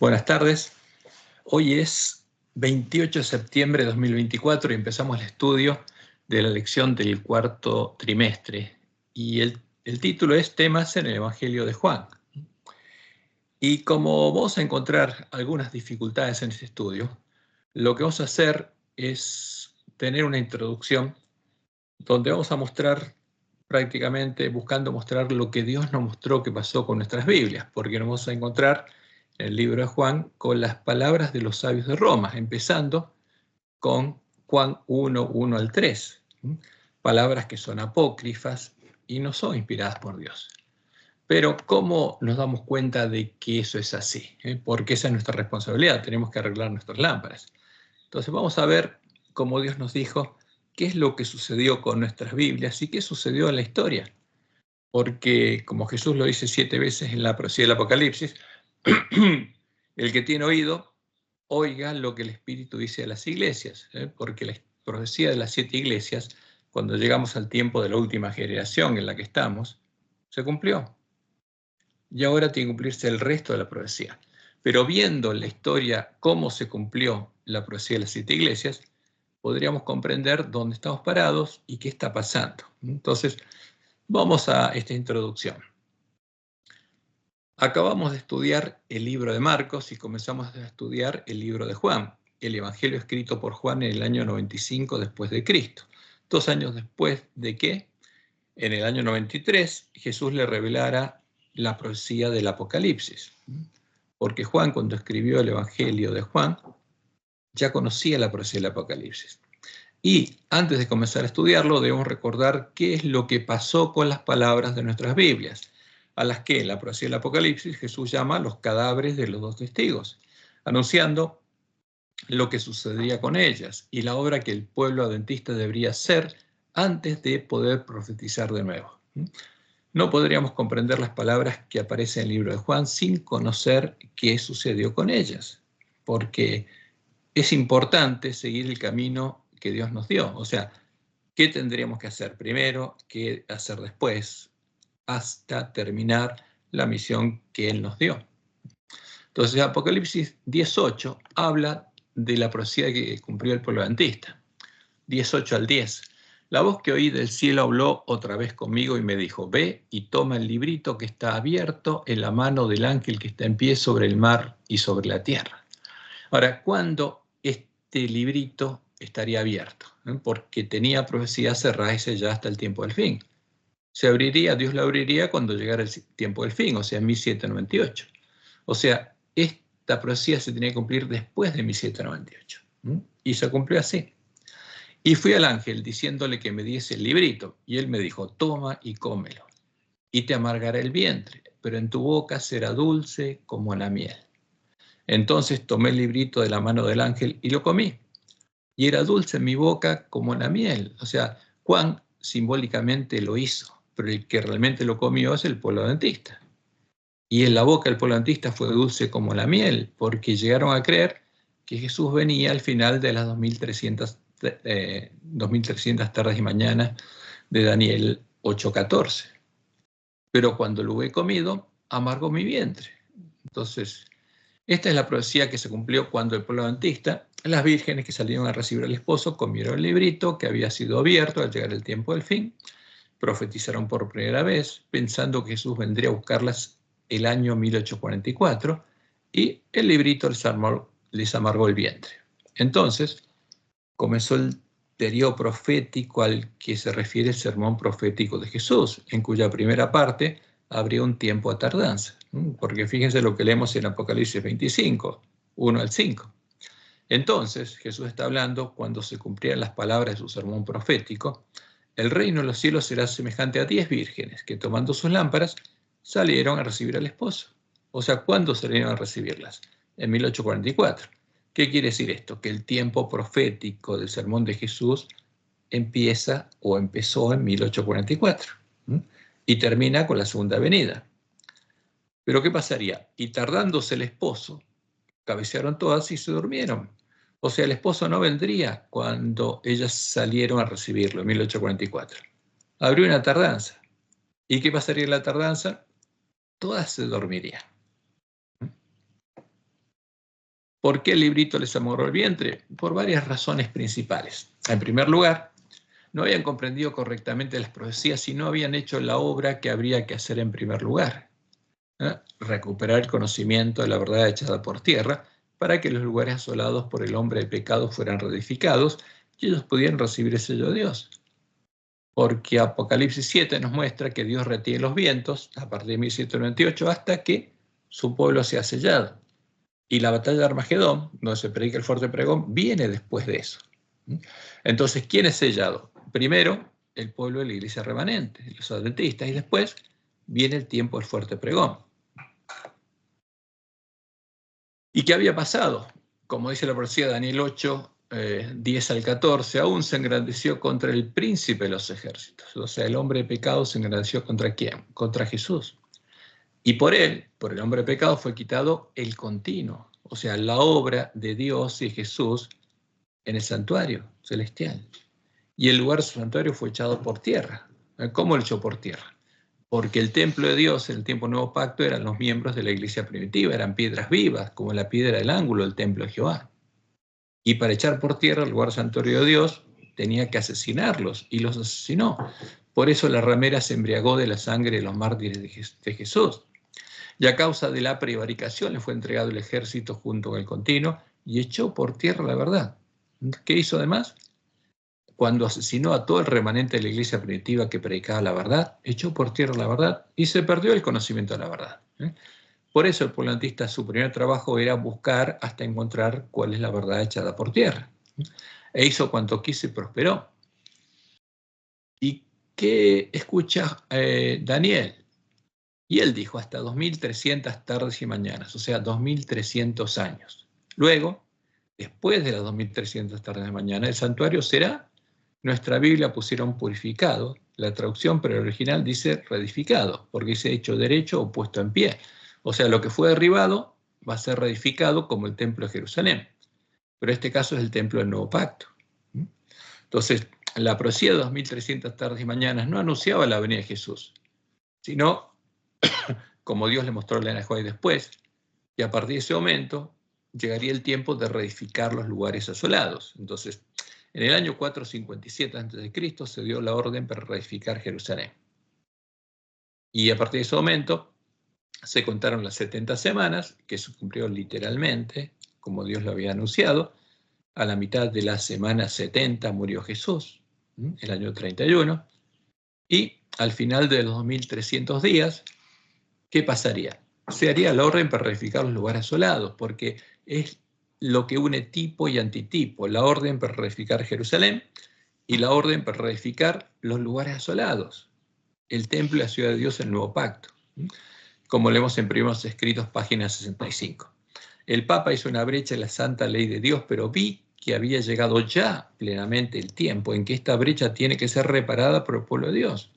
Buenas tardes. Hoy es 28 de septiembre de 2024 y empezamos el estudio de la lección del cuarto trimestre. Y el título es Temas en el Evangelio de Juan. Y como vamos a encontrar algunas dificultades en este estudio, lo que vamos a hacer es tener una introducción donde vamos a mostrar prácticamente, buscando mostrar lo que Dios nos mostró que pasó con nuestras Biblias, porque nos vamos a encontrar en el libro de Juan con las palabras de los sabios de Roma, empezando con Juan 1, 1 al 3. Palabras que son apócrifas y no son inspiradas por Dios. Pero ¿cómo nos damos cuenta de que eso es así? Porque esa es nuestra responsabilidad, tenemos que arreglar nuestras lámparas. Entonces vamos a ver, como Dios nos dijo, qué es lo que sucedió con nuestras Biblias y qué sucedió en la historia. Porque, como Jesús lo dice 7 veces en la profecía del Apocalipsis, el que tiene oído, oiga lo que el Espíritu dice a las iglesias, porque la profecía de las 7 iglesias, cuando llegamos al tiempo de la última generación en la que estamos, se cumplió. Y ahora tiene que cumplirse el resto de la profecía. Pero viendo la historia, cómo se cumplió la profecía de las 7 iglesias, podríamos comprender dónde estamos parados y qué está pasando. Entonces, vamos a esta introducción. Acabamos de estudiar el libro de Marcos y comenzamos a estudiar el libro de Juan, el evangelio escrito por Juan en el año 95 después de Cristo. 2 años después de que, en el año 93, Jesús le revelara la profecía del Apocalipsis. Porque Juan, cuando escribió el evangelio de Juan, ya conocía la profecía del Apocalipsis. Y antes de comenzar a estudiarlo, debemos recordar qué es lo que pasó con las palabras de nuestras Biblias, a las que en la profecía del Apocalipsis Jesús llama los cadáveres de los 2 testigos, anunciando lo que sucedería con ellas y la obra que el pueblo adventista debería hacer antes de poder profetizar de nuevo. No podríamos comprender las palabras que aparecen en el libro de Juan sin conocer qué sucedió con ellas, porque es importante seguir el camino que Dios nos dio. O sea, ¿qué tendríamos que hacer primero? ¿Qué hacer después? Hasta terminar la misión que Él nos dio. Entonces, Apocalipsis 18 habla de la profecía que cumplió el pueblo adventista. 18 al 10. La voz que oí del cielo habló otra vez conmigo y me dijo, ve y toma el librito que está abierto en la mano del ángel que está en pie sobre el mar y sobre la tierra. Ahora, ¿cuándo este librito estaría abierto? Porque tenía profecía cerrada y sellada hasta el tiempo del fin. Se abriría, Dios la abriría cuando llegara el tiempo del fin, o sea, en 1798. O sea, esta profecía se tenía que cumplir después de 1798. Y se cumplió así. Y fui al ángel diciéndole que me diese el librito, y él me dijo, toma y cómelo, y te amargará el vientre, pero en tu boca será dulce como la miel. Entonces tomé el librito de la mano del ángel y lo comí, y era dulce en mi boca como la miel. O sea, Juan simbólicamente lo hizo, pero el que realmente lo comió es el pueblo adventista. Y en la boca del pueblo adventista fue dulce como la miel, porque llegaron a creer que Jesús venía al final de las 2300 tardes y mañanas de Daniel 8:14. Pero cuando lo he comido, amargó mi vientre. Entonces, esta es la profecía que se cumplió cuando el pueblo adventista, las vírgenes que salieron a recibir al esposo, comieron el librito que había sido abierto al llegar el tiempo del fin, profetizaron por primera vez, pensando que Jesús vendría a buscarlas el año 1844, y el librito les amargó el vientre. Entonces, comenzó el periodo profético al que se refiere el sermón profético de Jesús, en cuya primera parte habría un tiempo de tardanza. Porque fíjense lo que leemos en Apocalipsis 25, 1 al 5. Entonces, Jesús está hablando cuando se cumplieran las palabras de su sermón profético, el reino de los cielos será semejante a 10 vírgenes que tomando sus lámparas salieron a recibir al esposo. O sea, ¿cuándo salieron a recibirlas? En 1844. ¿Qué quiere decir esto? Que el tiempo profético del sermón de Jesús empieza o empezó en 1844 y termina con la segunda venida. Pero ¿qué pasaría? Y tardándose el esposo, cabecearon todas y se durmieron. O sea, el esposo no vendría cuando ellas salieron a recibirlo en 1844. Habría una tardanza. ¿Y qué pasaría en la tardanza? Todas se dormirían. ¿Por qué el librito les amorró el vientre? Por varias razones principales. En primer lugar, no habían comprendido correctamente las profecías y no habían hecho la obra que habría que hacer en primer lugar. Recuperar el conocimiento de la verdad echada por tierra para que los lugares asolados por el hombre de pecado fueran reedificados y ellos pudieran recibir el sello de Dios. Porque Apocalipsis 7 nos muestra que Dios retiene los vientos a partir de 1798 hasta que su pueblo sea sellado. Y la batalla de Armagedón, donde se predica el fuerte pregón, viene después de eso. Entonces, ¿quién es sellado? Primero, el pueblo de la iglesia remanente, los adventistas, y después viene el tiempo del fuerte pregón. ¿Y qué había pasado? Como dice la profecía de Daniel 8, 10 al 14, aún se engrandeció contra el príncipe de los ejércitos. O sea, el hombre de pecado se engrandeció ¿contra quién? Contra Jesús. Y por él, por el hombre de pecado, fue quitado el continuo. O sea, la obra de Dios y Jesús en el santuario celestial. Y el lugar de su santuario fue echado por tierra. ¿Cómo lo echó por tierra? Porque el templo de Dios en el tiempo Nuevo Pacto eran los miembros de la iglesia primitiva, eran piedras vivas, como la piedra del ángulo del templo de Jehová. Y para echar por tierra el lugar santuario de Dios, tenía que asesinarlos, y los asesinó. Por eso la ramera se embriagó de la sangre de los mártires de Jesús. Y a causa de la prevaricación le fue entregado el ejército junto con el continuo, y echó por tierra la verdad. ¿Qué hizo además? Cuando asesinó a todo el remanente de la iglesia primitiva que predicaba la verdad, echó por tierra la verdad y se perdió el conocimiento de la verdad. Por eso el polantista, su primer trabajo era buscar hasta encontrar cuál es la verdad echada por tierra. E hizo cuanto quiso y prosperó. ¿Y qué escucha Daniel? Y él dijo hasta 2300 tardes y mañanas, o sea, 2300 años. Luego, después de las 2300 tardes y mañanas, el santuario será. Nuestra Biblia pusieron purificado, la traducción, pero el original dice reedificado, porque dice hecho derecho o puesto en pie. O sea, lo que fue derribado va a ser reedificado como el templo de Jerusalén. Pero este caso es el templo del Nuevo Pacto. Entonces, la profecía de 2300 tardes y mañanas no anunciaba la venida de Jesús, sino, como Dios le mostró a Elena White después, y a partir de ese momento llegaría el tiempo de reedificar los lugares asolados. Entonces, en el año 457 a.C. se dio la orden para reedificar Jerusalén. Y a partir de ese momento se contaron las 70 semanas, que se cumplió literalmente, como Dios lo había anunciado. A la mitad de la semana 70 murió Jesús, el año 31. Y al final de los 2300 días, ¿qué pasaría? Se haría la orden para reedificar los lugares asolados, porque es lo que une tipo y antitipo, la orden para reedificar Jerusalén y la orden para reedificar los lugares asolados, el templo y la ciudad de Dios en el Nuevo Pacto, como leemos en Primeros Escritos, página 65. El Papa hizo una brecha en la santa ley de Dios, pero vi que había llegado ya plenamente el tiempo en que esta brecha tiene que ser reparada por el pueblo de Dios.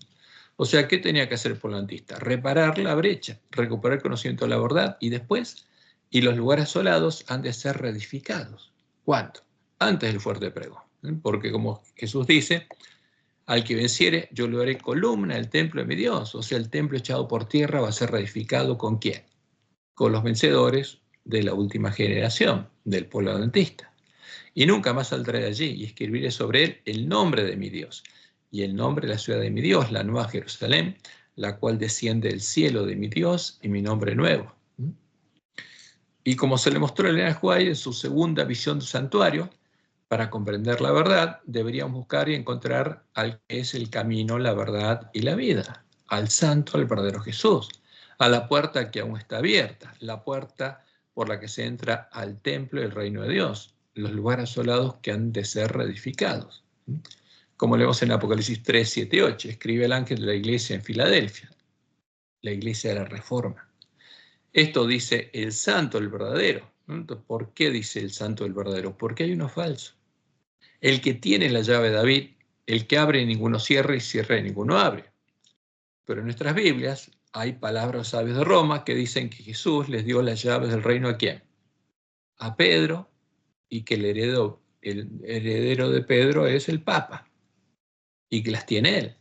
O sea, ¿qué tenía que hacer el polantista? Reparar la brecha, recuperar el conocimiento de la verdad y después, y los lugares asolados han de ser reedificados. ¿Cuándo? Antes del fuerte pregón. Porque como Jesús dice, al que venciere, yo le haré columna del templo de mi Dios. O sea, el templo echado por tierra va a ser reedificado ¿con quién? Con los vencedores de la última generación, del pueblo adventista. Y nunca más saldré de allí y escribiré sobre él el nombre de mi Dios y el nombre de la ciudad de mi Dios, la nueva Jerusalén, la cual desciende del cielo de mi Dios y mi nombre nuevo. Y como se le mostró a Elena White en su segunda visión del santuario, para comprender la verdad, deberíamos buscar y encontrar al que es el camino, la verdad y la vida, al santo, al verdadero Jesús, a la puerta que aún está abierta, la puerta por la que se entra al templo y el reino de Dios, los lugares asolados que han de ser reedificados. Como leemos en Apocalipsis 3, 7, 8, escribe el ángel de la iglesia en Filadelfia, la iglesia de la Reforma. Esto dice el santo, el verdadero. ¿Por qué dice el santo, el verdadero? Porque hay uno falso. El que tiene la llave de David, el que abre y ninguno cierra y cierra y ninguno abre. Pero en nuestras Biblias hay palabras sabios de Roma que dicen que Jesús les dio las llaves del reino ¿a quién? A Pedro, y que el heredero de Pedro es el Papa, y que las tiene él.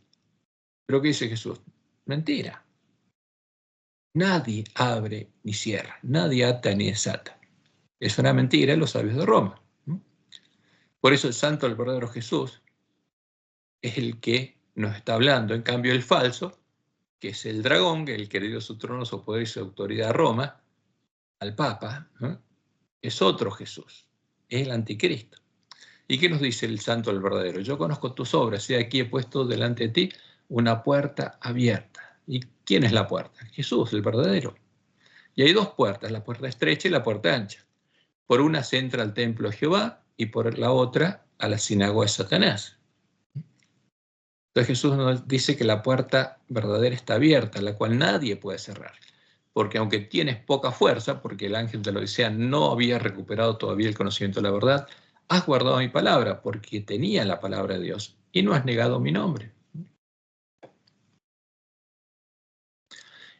¿Pero qué dice Jesús? Mentira. Nadie abre ni cierra, nadie ata ni desata. Es una mentira de los sabios de Roma. Por eso el santo, el verdadero Jesús, es el que nos está hablando. En cambio, el falso, que es el dragón, el que le dio su trono, su poder y su autoridad a Roma, al Papa, ¿no?, es otro Jesús, es el anticristo. ¿Y qué nos dice el santo, el verdadero? Yo conozco tus obras y aquí he puesto delante de ti una puerta abierta. ¿Y quién es la puerta? Jesús, el verdadero. Y hay dos puertas, la puerta estrecha y la puerta ancha. Por una se entra al templo de Jehová y por la otra a la sinagoga de Satanás. Entonces Jesús nos dice que la puerta verdadera está abierta, la cual nadie puede cerrar. Porque aunque tienes poca fuerza, porque el ángel de la Odisea no había recuperado todavía el conocimiento de la verdad, has guardado mi palabra, porque tenía la palabra de Dios, y no has negado mi nombre.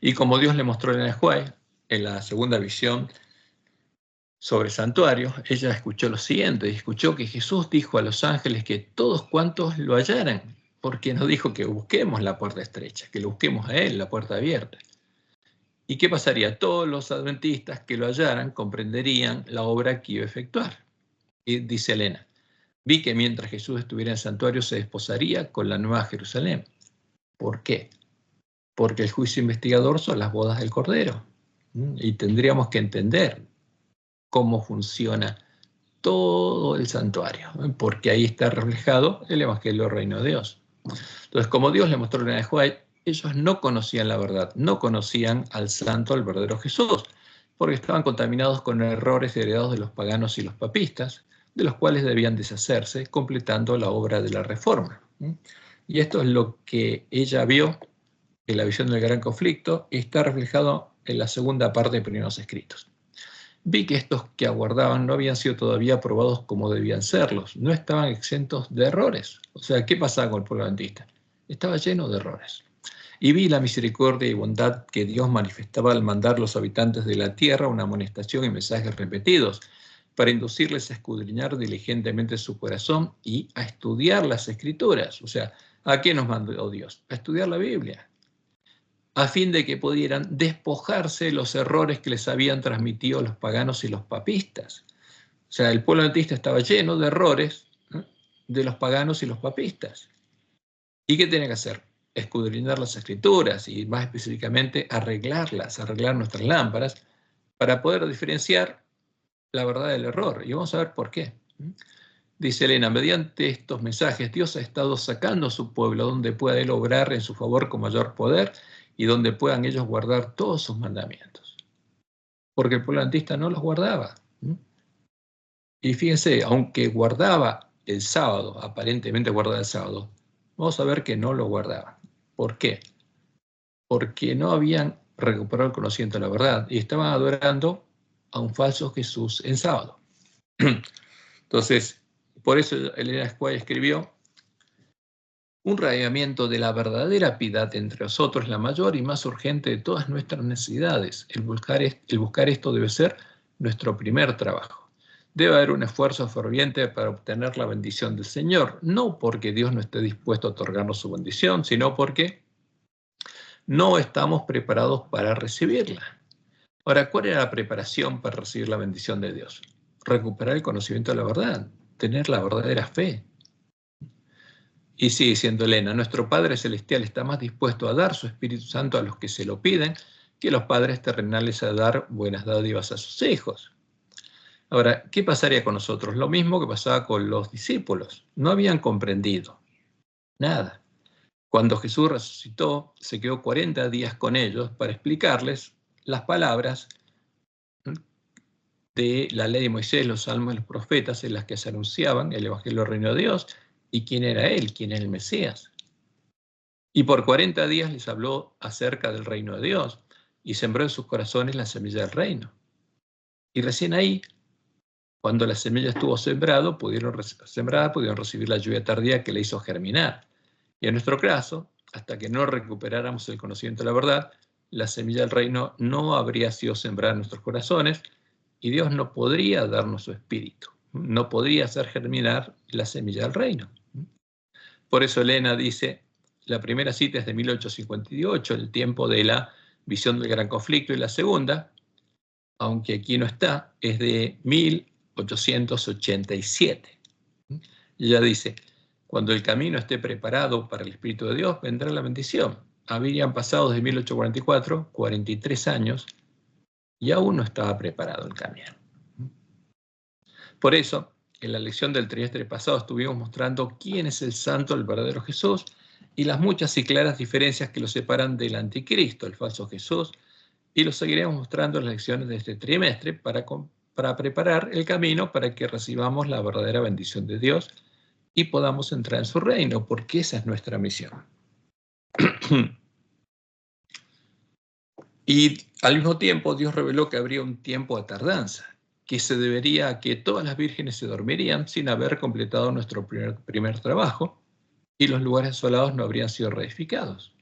Y como Dios le mostró a Elena de White, en la segunda visión sobre santuarios, ella escuchó lo siguiente, y escuchó que Jesús dijo a los ángeles que todos cuantos lo hallaran, porque nos dijo que busquemos la puerta estrecha, que lo busquemos a Él, la puerta abierta. ¿Y qué pasaría? Todos los adventistas que lo hallaran comprenderían la obra que iba a efectuar. Y dice Elena, vi que mientras Jesús estuviera en el santuario se desposaría con la Nueva Jerusalén. ¿Por qué? Porque el juicio investigador son las bodas del Cordero. Y tendríamos que entender cómo funciona todo el santuario, porque ahí está reflejado el Evangelio del Reino de Dios. Entonces, como Dios le mostró a Elena de White, ellos no conocían la verdad, no conocían al santo, al verdadero Jesús, porque estaban contaminados con errores heredados de los paganos y los papistas, de los cuales debían deshacerse, completando la obra de la Reforma. Y esto es lo que ella vio en la visión del gran conflicto y está reflejado en la segunda parte de Primeros Escritos. Vi que estos que aguardaban no habían sido todavía aprobados como debían serlos, no estaban exentos de errores. O sea, ¿qué pasaba con el pueblo adventista? Estaba lleno de errores. Y vi la misericordia y bondad que Dios manifestaba al mandar a los habitantes de la tierra una amonestación y mensajes repetidos, para inducirles a escudriñar diligentemente su corazón y a estudiar las Escrituras. O sea, ¿a qué nos mandó Dios? A estudiar la Biblia, a fin de que pudieran despojarse de los errores que les habían transmitido los paganos y los papistas. O sea, el pueblo adventista estaba lleno de errores, ¿no?, de los paganos y los papistas. ¿Y qué tiene que hacer? Escudriñar las Escrituras y más específicamente arreglarlas, arreglar nuestras lámparas para poder diferenciar la verdad del error. Y vamos a ver por qué. Dice Elena, mediante estos mensajes Dios ha estado sacando a su pueblo donde pueda Él obrar en su favor con mayor poder y donde puedan ellos guardar todos sus mandamientos. Porque el pueblo adventista no los guardaba. Y fíjense, aunque guardaba el sábado, aparentemente guardaba el sábado, vamos a ver que no lo guardaba. ¿Por qué? Porque no habían recuperado el conocimiento de la verdad y estaban adorando a un falso Jesús en sábado. Entonces, por eso Elena de White escribió, un reavivamiento de la verdadera piedad entre nosotros, la mayor y más urgente de todas nuestras necesidades. El buscar esto debe ser nuestro primer trabajo. Debe haber un esfuerzo ferviente para obtener la bendición del Señor, no porque Dios no esté dispuesto a otorgarnos su bendición, sino porque no estamos preparados para recibirla. Ahora, ¿cuál era la preparación para recibir la bendición de Dios? Recuperar el conocimiento de la verdad, tener la verdadera fe. Y sigue diciendo Elena, nuestro Padre Celestial está más dispuesto a dar su Espíritu Santo a los que se lo piden que los padres terrenales a dar buenas dádivas a sus hijos. Ahora, ¿qué pasaría con nosotros? Lo mismo que pasaba con los discípulos. No habían comprendido nada. Cuando Jesús resucitó, se quedó 40 días con ellos para explicarles las palabras de la ley de Moisés, los salmos y los profetas en las que se anunciaban el Evangelio del Reino de Dios y quién era Él, quién era el Mesías. Y por 40 días les habló acerca del reino de Dios y sembró en sus corazones la semilla del reino. Y recién ahí, cuando la semilla estuvo sembrada, pudieron recibir la lluvia tardía que le hizo germinar. Y en nuestro caso, hasta que no recuperáramos el conocimiento de la verdad, la semilla del reino no habría sido sembrada en nuestros corazones y Dios no podría darnos su espíritu, no podría hacer germinar la semilla del reino. Por eso Elena dice, la primera cita es de 1858, el tiempo de la visión del gran conflicto, y la segunda aunque aquí no está, es de 1887. Y ella dice, cuando el camino esté preparado para el Espíritu de Dios, vendrá la bendición. Habían pasado desde 1844, 43 años, y aún no estaba preparado el camino. Por eso, en la lección del trimestre pasado estuvimos mostrando quién es el santo, el verdadero Jesús, y las muchas y claras diferencias que lo separan del anticristo, el falso Jesús, y lo seguiremos mostrando en las lecciones de este trimestre para preparar el camino para que recibamos la verdadera bendición de Dios y podamos entrar en su reino, porque esa es nuestra misión. Y al mismo tiempo Dios reveló que habría un tiempo de tardanza, que se debería a que todas las vírgenes se dormirían sin haber completado nuestro primer trabajo y los lugares asolados no habrían sido reedificados.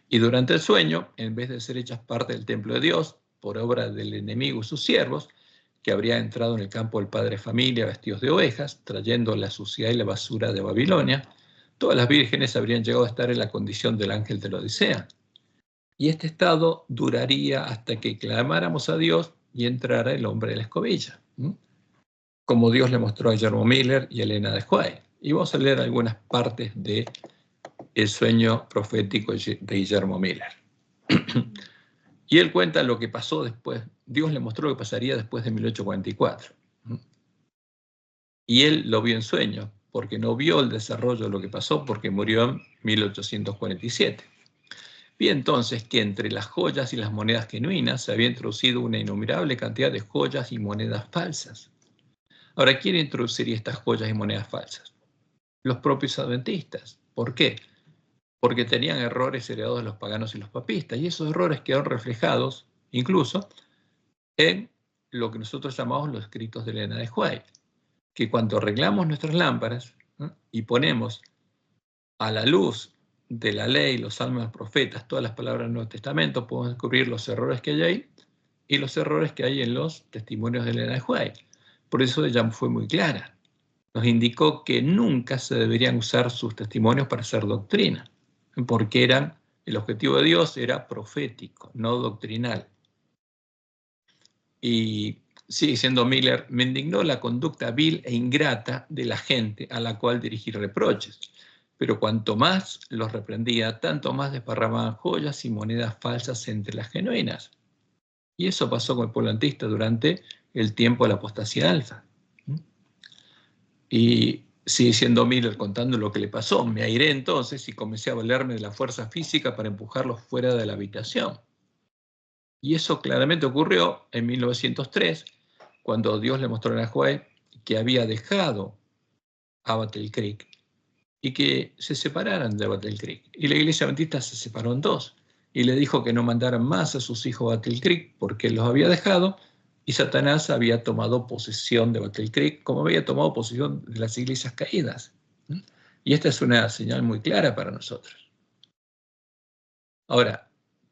Y durante el sueño, en vez de ser hechas parte del templo de Dios por obra del enemigo y sus siervos, que habría entrado en el campo del padre de familia vestidos de ovejas, trayendo la suciedad y la basura de Babilonia, todas las vírgenes habrían llegado a estar en la condición del ángel de la Odisea. Y este estado duraría hasta que clamáramos a Dios y entrara el hombre de la escobilla, como Dios le mostró a Guillermo Miller y Elena de White. Y vamos a leer algunas partes de el sueño profético de Guillermo Miller. Y él cuenta lo que pasó después. Dios le mostró lo que pasaría después de 1844. Y él lo vio en sueño, porque no vio el desarrollo de lo que pasó, porque murió en 1847. Vi entonces que entre las joyas y las monedas genuinas se había introducido una innumerable cantidad de joyas y monedas falsas. Ahora, ¿quién introduciría estas joyas y monedas falsas? Los propios adventistas. ¿Por qué? Porque tenían errores heredados de los paganos y los papistas, y esos errores quedaron reflejados incluso en lo que nosotros llamamos los escritos de Elena de White, que cuando arreglamos nuestras lámparas y ponemos a la luz de la ley, los salmos, los profetas, todas las palabras del Nuevo Testamento, podemos descubrir los errores que hay ahí y los errores que hay en los testimonios de Elena de White. Por eso ella fue muy clara. Nos indicó que nunca se deberían usar sus testimonios para hacer doctrina, porque el objetivo de Dios era profético, no doctrinal. Y sigue diciendo Miller, me indignó la conducta vil e ingrata de la gente a la cual dirigí reproches. Pero cuanto más los reprendía, tanto más desparramaban joyas y monedas falsas entre las genuinas. Y eso pasó con el pueblo antista durante el tiempo de la apostasía alfa. Y sigue siendo Miller contando lo que le pasó. Me airé entonces y comencé a valerme de la fuerza física para empujarlos fuera de la habitación. Y eso claramente ocurrió en 1903, cuando Dios le mostró a White que había dejado a Battle Creek y que se separaran de Battle Creek. Y la iglesia adventista se separó en dos y le dijo que no mandaran más a sus hijos a Battle Creek porque él los había dejado y Satanás había tomado posesión de Battle Creek como había tomado posesión de las iglesias caídas. Y esta es una señal muy clara para nosotros. Ahora,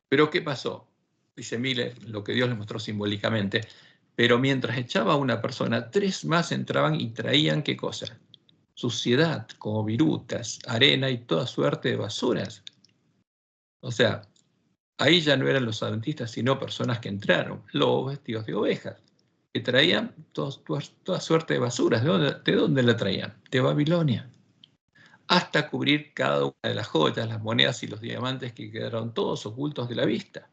¿pero qué pasó? Dice Miller, lo que Dios le mostró simbólicamente, pero mientras echaba a una persona, 3 más entraban y traían, ¿qué cosa? Suciedad, como virutas, arena y toda suerte de basuras. O sea, ahí ya no eran los adventistas, sino personas que entraron, lobos vestidos de ovejas, que traían toda suerte de basuras. ¿De dónde la traían? De Babilonia. Hasta cubrir cada una de las joyas, las monedas y los diamantes que quedaron todos ocultos de la vista.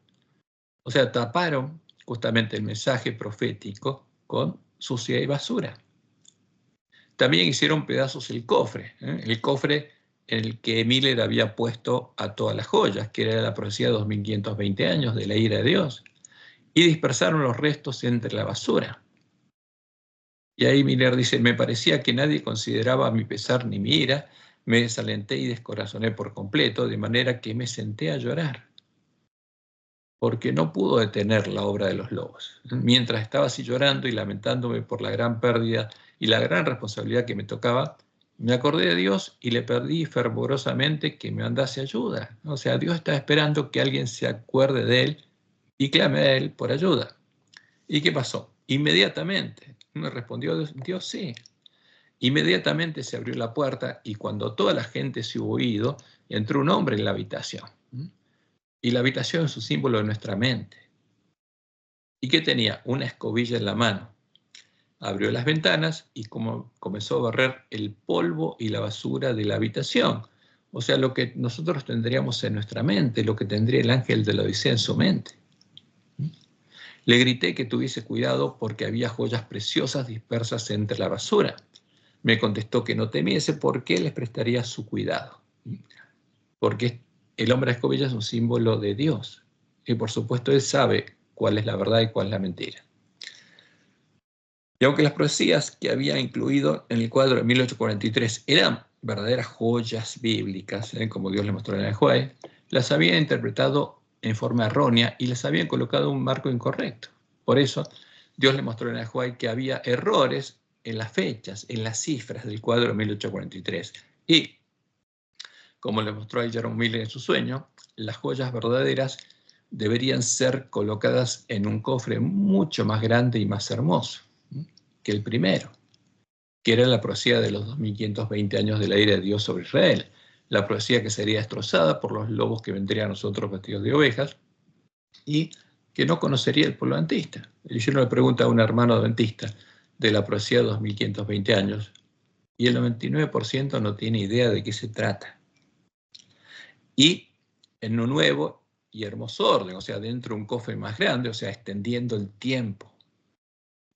O sea, taparon justamente el mensaje profético con suciedad y basura. También hicieron pedazos el cofre en el que Miller había puesto a todas las joyas, que era la profecía de 2520 años de la ira de Dios, y dispersaron los restos entre la basura. Y ahí Miller dice, me parecía que nadie consideraba mi pesar ni mi ira, me desalenté y descorazoné por completo, de manera que me senté a llorar, porque no pudo detener la obra de los lobos. Mientras estaba así llorando y lamentándome por la gran pérdida y la gran responsabilidad que me tocaba, me acordé de Dios y le pedí fervorosamente que me mandase ayuda. O sea, Dios está esperando que alguien se acuerde de él y clame a él por ayuda. ¿Y qué pasó? Inmediatamente, me respondió Dios, sí. Inmediatamente se abrió la puerta y cuando toda la gente se hubo ido, entró un hombre en la habitación. Y la habitación es un símbolo de nuestra mente. ¿Y qué tenía? Una escobilla en la mano. Abrió las ventanas y comenzó a barrer el polvo y la basura de la habitación. O sea, lo que nosotros tendríamos en nuestra mente, lo que tendría el ángel de la Odisea en su mente. Le grité que tuviese cuidado porque había joyas preciosas dispersas entre la basura. Me contestó que no temiese porque les prestaría su cuidado. Porque el hombre de escobilla es un símbolo de Dios. Y por supuesto él sabe cuál es la verdad y cuál es la mentira. Y aunque las profecías que había incluido en el cuadro de 1843 eran verdaderas joyas bíblicas, como Dios le mostró en el Juez, las había interpretado en forma errónea y les habían colocado un marco incorrecto. Por eso, Dios le mostró en el Juez que había errores en las fechas, en las cifras del cuadro de 1843. Y, como le mostró a Jerome Miller en su sueño, las joyas verdaderas deberían ser colocadas en un cofre mucho más grande y más hermoso que el primero, que era la profecía de los 2520 años de la ira de Dios sobre Israel, la profecía que sería destrozada por los lobos que vendrían a nosotros vestidos de ovejas y que no conocería el pueblo adventista. Y yo le pregunto a un hermano adventista de la profecía de 2520 años y el 99% no tiene idea de qué se trata. Y en un nuevo y hermoso orden, o sea, dentro de un cofre más grande, o sea, extendiendo el tiempo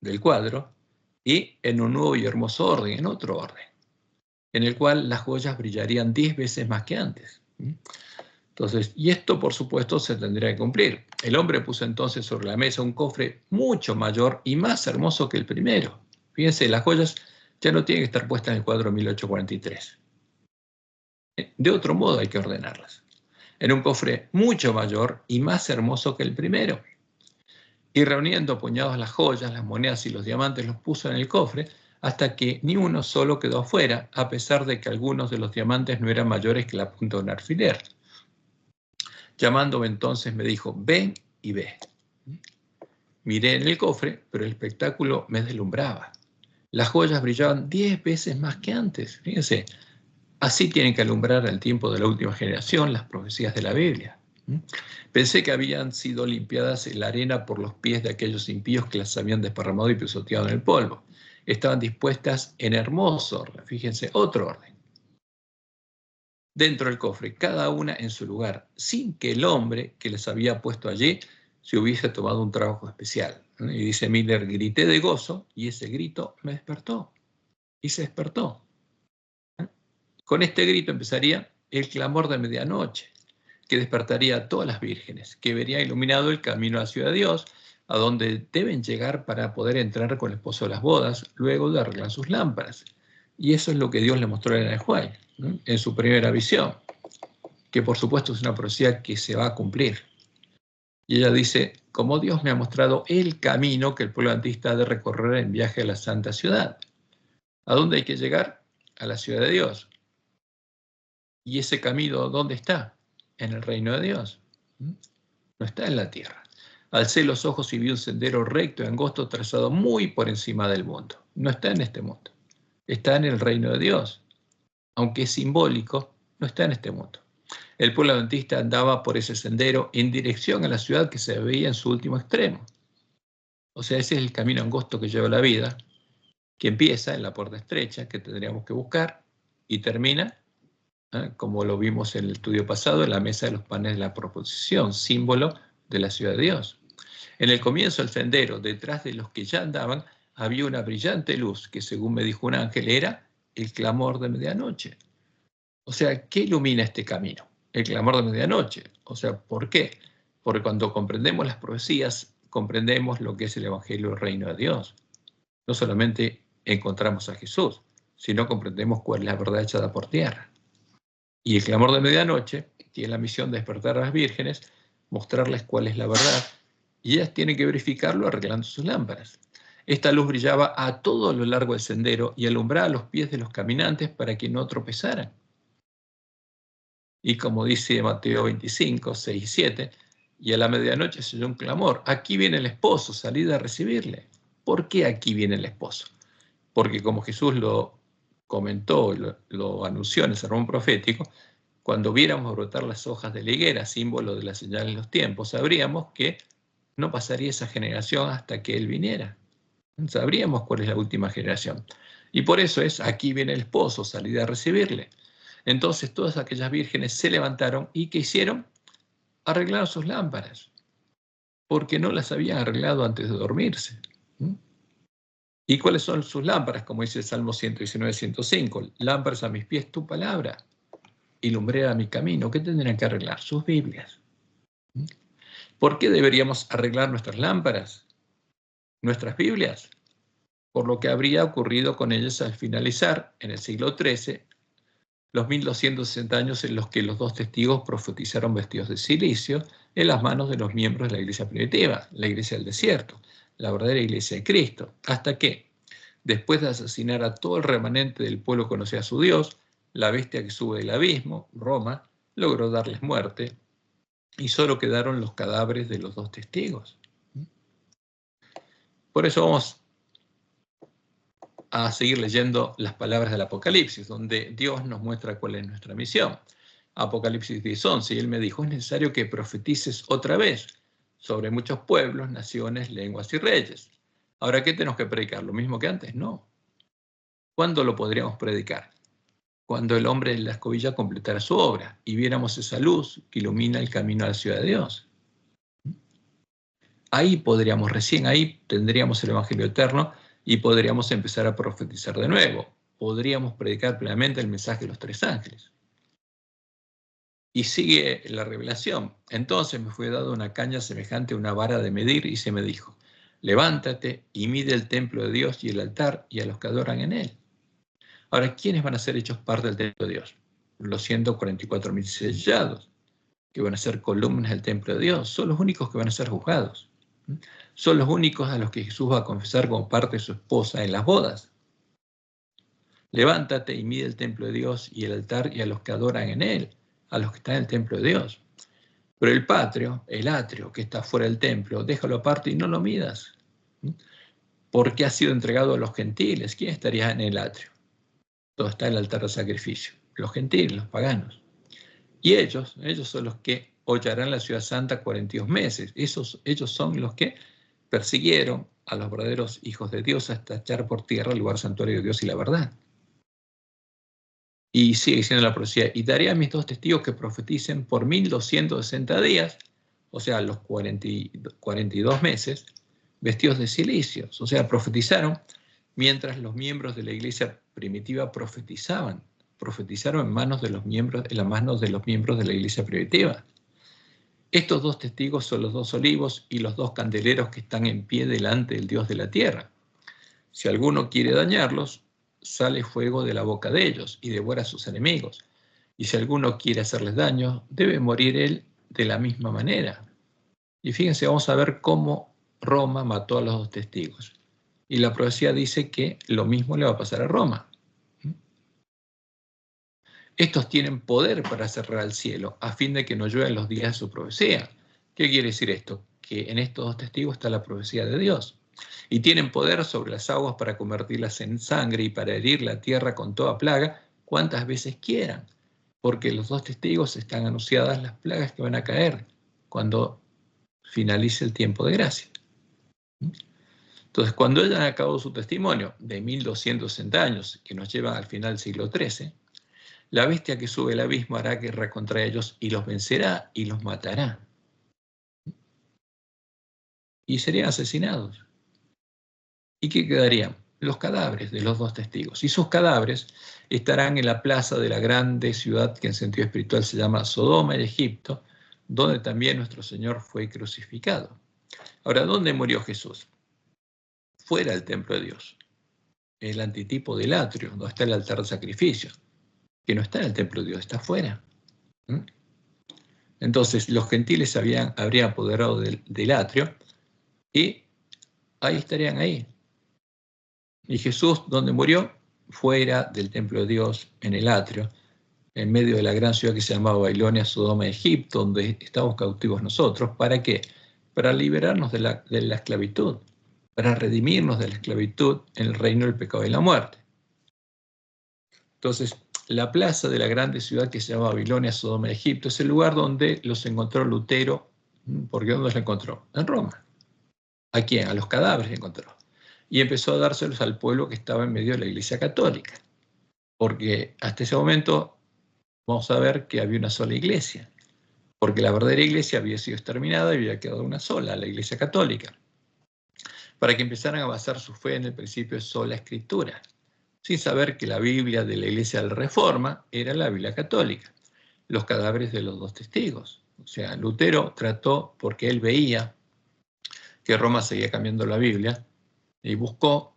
del cuadro, y en un nuevo y hermoso orden, en otro orden, en el cual las joyas brillarían 10 veces más que antes. Entonces, y esto por supuesto se tendría que cumplir. El hombre puso entonces sobre la mesa un cofre mucho mayor y más hermoso que el primero. Fíjense, las joyas ya no tienen que estar puestas en el cuadro 1843. De otro modo hay que ordenarlas. En un cofre mucho mayor y más hermoso que el primero. Y reuniendo puñados las joyas, las monedas y los diamantes, los puso en el cofre, hasta que ni uno solo quedó afuera, a pesar de que algunos de los diamantes no eran mayores que la punta de un alfiler. Llamándome entonces me dijo, ven y ve. Miré en el cofre, pero el espectáculo me deslumbraba. Las joyas brillaban 10 veces más que antes. Fíjense, así tienen que alumbrar al tiempo de la última generación las profecías de la Biblia. Pensé que habían sido limpiadas en la arena por los pies de aquellos impíos que las habían desparramado y pisoteado en el polvo. Estaban dispuestas en hermoso orden, fíjense, otro orden. Dentro del cofre, cada una en su lugar, sin que el hombre que les había puesto allí se hubiese tomado un trabajo especial. Y dice Miller, grité de gozo y ese grito me despertó. Y se despertó. Con este grito empezaría el clamor de medianoche, que despertaría a todas las vírgenes, que vería iluminado el camino hacia la ciudad de Dios, a donde deben llegar para poder entrar con el esposo de las bodas, luego de arreglar sus lámparas. Y eso es lo que Dios le mostró a el Juan, ¿no? En su primera visión, que por supuesto es una profecía que se va a cumplir. Y ella dice, como Dios me ha mostrado el camino que el pueblo adventista ha de recorrer en viaje a la santa ciudad. ¿A dónde hay que llegar? A la ciudad de Dios. ¿Y ese camino dónde está? En el reino de Dios. No está en la tierra. Alcé los ojos y vi un sendero recto y angosto trazado muy por encima del mundo. No está en este mundo. Está en el reino de Dios. Aunque es simbólico, no está en este mundo. El pueblo adventista andaba por ese sendero en dirección a la ciudad que se veía en su último extremo. O sea, ese es el camino angosto que lleva la vida, que empieza en la puerta estrecha que tendríamos que buscar y termina, como lo vimos en el estudio pasado, en la mesa de los panes de la proposición, símbolo de la ciudad de Dios. En el comienzo del sendero, detrás de los que ya andaban, había una brillante luz que, según me dijo un ángel, era el clamor de medianoche. O sea, ¿qué ilumina este camino? El clamor de medianoche. O sea, ¿por qué? Porque cuando comprendemos las profecías, comprendemos lo que es el Evangelio del Reino de Dios. No solamente encontramos a Jesús, sino comprendemos cuál es la verdad echada por tierra. Y el clamor de medianoche tiene la misión de despertar a las vírgenes, mostrarles cuál es la verdad, y ellas tienen que verificarlo arreglando sus lámparas. Esta luz brillaba a todo lo largo del sendero y alumbraba los pies de los caminantes para que no tropezaran. Y como dice Mateo 25, 6 y 7, y a la medianoche se oyó un clamor, aquí viene el esposo, salid a recibirle. ¿Por qué aquí viene el esposo? Porque como Jesús lo comentó y lo anunció en el sermón profético, cuando viéramos brotar las hojas de la higuera, símbolo de la señal en los tiempos, sabríamos que no pasaría esa generación hasta que Él viniera. Sabríamos cuál es la última generación. Y por eso es, aquí viene el esposo, salid a recibirle. Entonces todas aquellas vírgenes se levantaron y ¿qué hicieron? Arreglaron sus lámparas, porque no las habían arreglado antes de dormirse. ¿Y cuáles son sus lámparas? Como dice el Salmo 119, 105. Lámparas a mis pies, tu palabra, y lumbrera a mi camino. ¿Qué tendrían que arreglar? Sus Biblias. ¿Por qué deberíamos arreglar nuestras lámparas? Nuestras Biblias. Por lo que habría ocurrido con ellas al finalizar, en el siglo XIII, los 1260 años en los que los dos testigos profetizaron vestidos de silicio en las manos de los miembros de la iglesia primitiva, la iglesia del desierto, la verdadera iglesia de Cristo, hasta que, después de asesinar a todo el remanente del pueblo que conocía a su Dios, la bestia que sube del abismo, Roma, logró darles muerte y solo quedaron los cadáveres de los dos testigos. Por eso vamos a seguir leyendo las palabras del Apocalipsis, donde Dios nos muestra cuál es nuestra misión. Apocalipsis 10:11, y Él me dijo, es necesario que profetices otra vez sobre muchos pueblos, naciones, lenguas y reyes. Ahora, ¿qué tenemos que predicar? ¿Lo mismo que antes? No. ¿Cuándo lo podríamos predicar? Cuando el hombre en la escobilla completara su obra y viéramos esa luz que ilumina el camino a la ciudad de Dios. Ahí podríamos, recién ahí tendríamos el Evangelio eterno y podríamos empezar a profetizar de nuevo. Podríamos predicar plenamente el mensaje de los tres ángeles. Y sigue la revelación. Entonces me fue dada una caña semejante a una vara de medir y se me dijo, levántate y mide el templo de Dios y el altar y a los que adoran en él. Ahora, ¿quiénes van a ser hechos parte del templo de Dios? Los 144.000 sellados, que van a ser columnas del templo de Dios. Son los únicos que van a ser juzgados. Son los únicos a los que Jesús va a confesar como parte de su esposa en las bodas. Levántate y mide el templo de Dios y el altar y a los que adoran en él, a los que están en el templo de Dios. Pero el patrio, el atrio que está fuera del templo, déjalo aparte y no lo midas. Porque ha sido entregado a los gentiles. ¿Quién estaría en el atrio? Donde está el altar de sacrificio. Los gentiles, los paganos. Y ellos son los que hollarán la ciudad santa 42 meses. Ellos son los que persiguieron a los verdaderos hijos de Dios hasta echar por tierra el lugar santuario de Dios y la verdad. Y sigue diciendo la profecía, y daré a mis dos testigos que profeticen por 1260 días, o sea, los 42 meses, vestidos de cilicios. O sea, profetizaron mientras los miembros de la iglesia primitiva profetizaron en las manos de los miembros de la iglesia primitiva. Estos dos testigos son los dos olivos y los dos candeleros que están en pie delante del Dios de la tierra. Si alguno quiere dañarlos, sale fuego de la boca de ellos y devora a sus enemigos. Y si alguno quiere hacerles daño, debe morir él de la misma manera. Y fíjense, vamos a ver cómo Roma mató a los dos testigos. Y la profecía dice que lo mismo le va a pasar a Roma. Estos tienen poder para cerrar el cielo, a fin de que no lluevan los días de su profecía. ¿Qué quiere decir esto? Que en estos dos testigos está la profecía de Dios. Y tienen poder sobre las aguas para convertirlas en sangre y para herir la tierra con toda plaga, cuantas veces quieran. Porque los dos testigos están anunciadas las plagas que van a caer cuando finalice el tiempo de gracia. Entonces, cuando hayan acabado su testimonio de 1260 años, que nos lleva al final del siglo XIII, la bestia que sube el abismo hará guerra contra ellos y los vencerá y los matará. Y serían asesinados. ¿Y qué quedarían? Los cadáveres de los dos testigos. Y sus cadáveres estarán en la plaza de la grande ciudad que en sentido espiritual se llama Sodoma y Egipto, donde también nuestro Señor fue crucificado. Ahora, ¿dónde murió Jesús? Fuera del templo de Dios. El antitipo del atrio, donde está el altar de sacrificio, que no está en el templo de Dios, está fuera. Entonces, los gentiles habrían apoderado del atrio y ahí estarían ahí. Y Jesús, ¿dónde murió? Fuera del templo de Dios, en el atrio, en medio de la gran ciudad que se llamaba Babilonia, Sodoma y Egipto, donde estamos cautivos nosotros. ¿Para qué? Para liberarnos de la esclavitud, para redimirnos de la esclavitud en el reino del pecado y la muerte. Entonces, la plaza de la grande ciudad que se llama Babilonia, Sodoma y Egipto, es el lugar donde los encontró Lutero. ¿Por qué dónde los encontró? En Roma. ¿A quién? A los cadáveres encontró. Y empezó a dárselos al pueblo que estaba en medio de la Iglesia Católica. Porque hasta ese momento vamos a ver que había una sola iglesia. Porque la verdadera iglesia había sido exterminada y había quedado una sola, la Iglesia Católica. Para que empezaran a basar su fe en el principio de sola escritura, sin saber que la Biblia de la Iglesia de la Reforma era la Biblia católica, los cadáveres de los dos testigos. O sea, Lutero trató, porque él veía que Roma seguía cambiando la Biblia, y buscó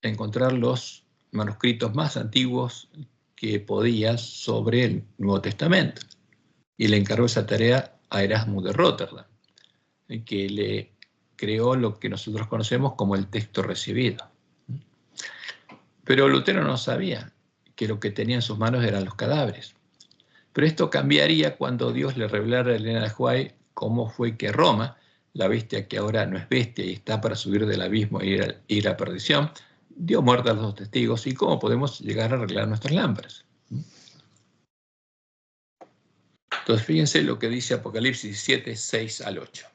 encontrar los manuscritos más antiguos que podía sobre el Nuevo Testamento. Y le encargó esa tarea a Erasmo de Róterdam, que le creó lo que nosotros conocemos como el texto recibido. Pero Lutero no sabía que lo que tenía en sus manos eran los cadáveres. Pero esto cambiaría cuando Dios le revelara a Elena de White cómo fue que Roma, la bestia que ahora no es bestia y está para subir del abismo e ir a perdición, dio muerte a los dos testigos y cómo podemos llegar a arreglar nuestras lámparas. Entonces fíjense lo que dice Apocalipsis 7, 6 al 8.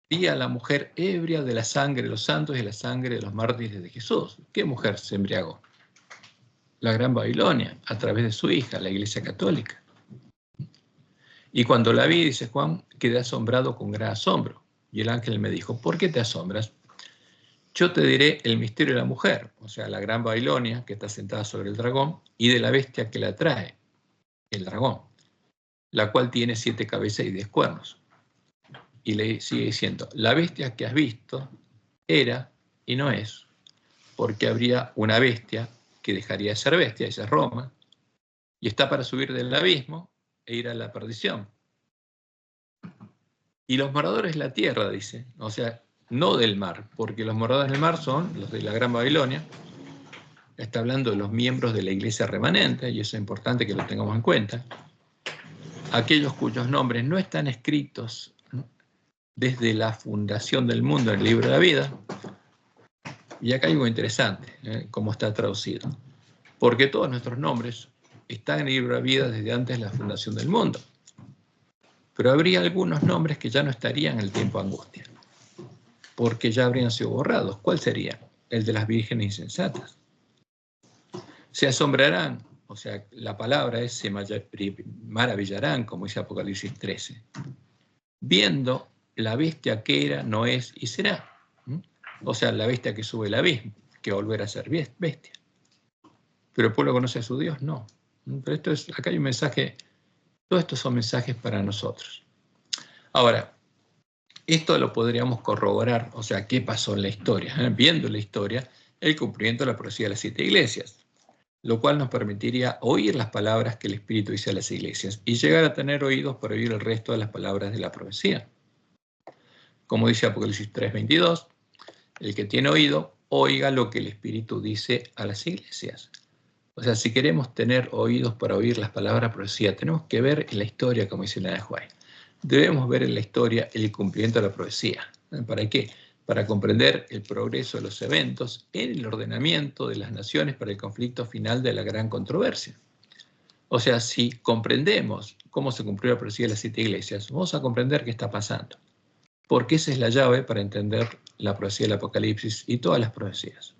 Vi a la mujer ebria de la sangre de los santos y de la sangre de los mártires de Jesús. ¿Qué mujer se embriagó? La Gran Babilonia, a través de su hija, la Iglesia Católica. Y cuando la vi, dice Juan, quedé asombrado con gran asombro. Y el ángel me dijo, ¿por qué te asombras? Yo te diré el misterio de la mujer, o sea, la Gran Babilonia, que está sentada sobre el dragón, y de la bestia que la trae, el dragón, la cual tiene 7 cabezas y 10 cuernos. Y le sigue diciendo, la bestia que has visto era y no es, porque habría una bestia que dejaría de ser bestia, esa es Roma, y está para subir del abismo e ir a la perdición. Y los moradores de la tierra, dice, o sea, no del mar, porque los moradores del mar son los de la Gran Babilonia. Está hablando de los miembros de la iglesia remanente, y eso es importante que lo tengamos en cuenta. Aquellos cuyos nombres no están escritos desde la fundación del mundo en el libro de la vida. Y acá hay algo interesante, cómo está traducido. Porque todos nuestros nombres están en el libro de la vida desde antes de la fundación del mundo. Pero habría algunos nombres que ya no estarían en el tiempo de angustia, porque ya habrían sido borrados. ¿Cuál sería? El de las vírgenes insensatas. Se asombrarán, o sea, la palabra es se maravillarán, como dice Apocalipsis 13, viendo la bestia que era, no es y será. O sea, la bestia que sube el abismo, que volverá a ser bestia. Pero el pueblo conoce a su Dios, no. Pero acá hay un mensaje, todos estos son mensajes para nosotros. Ahora, esto lo podríamos corroborar, o sea, ¿qué pasó en la historia? Viendo la historia, el cumplimiento de la profecía de las 7 iglesias, lo cual nos permitiría oír las palabras que el Espíritu dice a las iglesias y llegar a tener oídos para oír el resto de las palabras de la profecía. Como dice Apocalipsis 3:22, el que tiene oído, oiga lo que el Espíritu dice a las iglesias. O sea, si queremos tener oídos para oír las palabras de la profecía, tenemos que ver en la historia, como dice Elena de White. Debemos ver en la historia el cumplimiento de la profecía. ¿Para qué? Para comprender el progreso de los eventos en el ordenamiento de las naciones para el conflicto final de la gran controversia. O sea, si comprendemos cómo se cumplió la profecía de las 7 iglesias, vamos a comprender qué está pasando. Porque esa es la llave para entender la profecía del Apocalipsis y todas las profecías.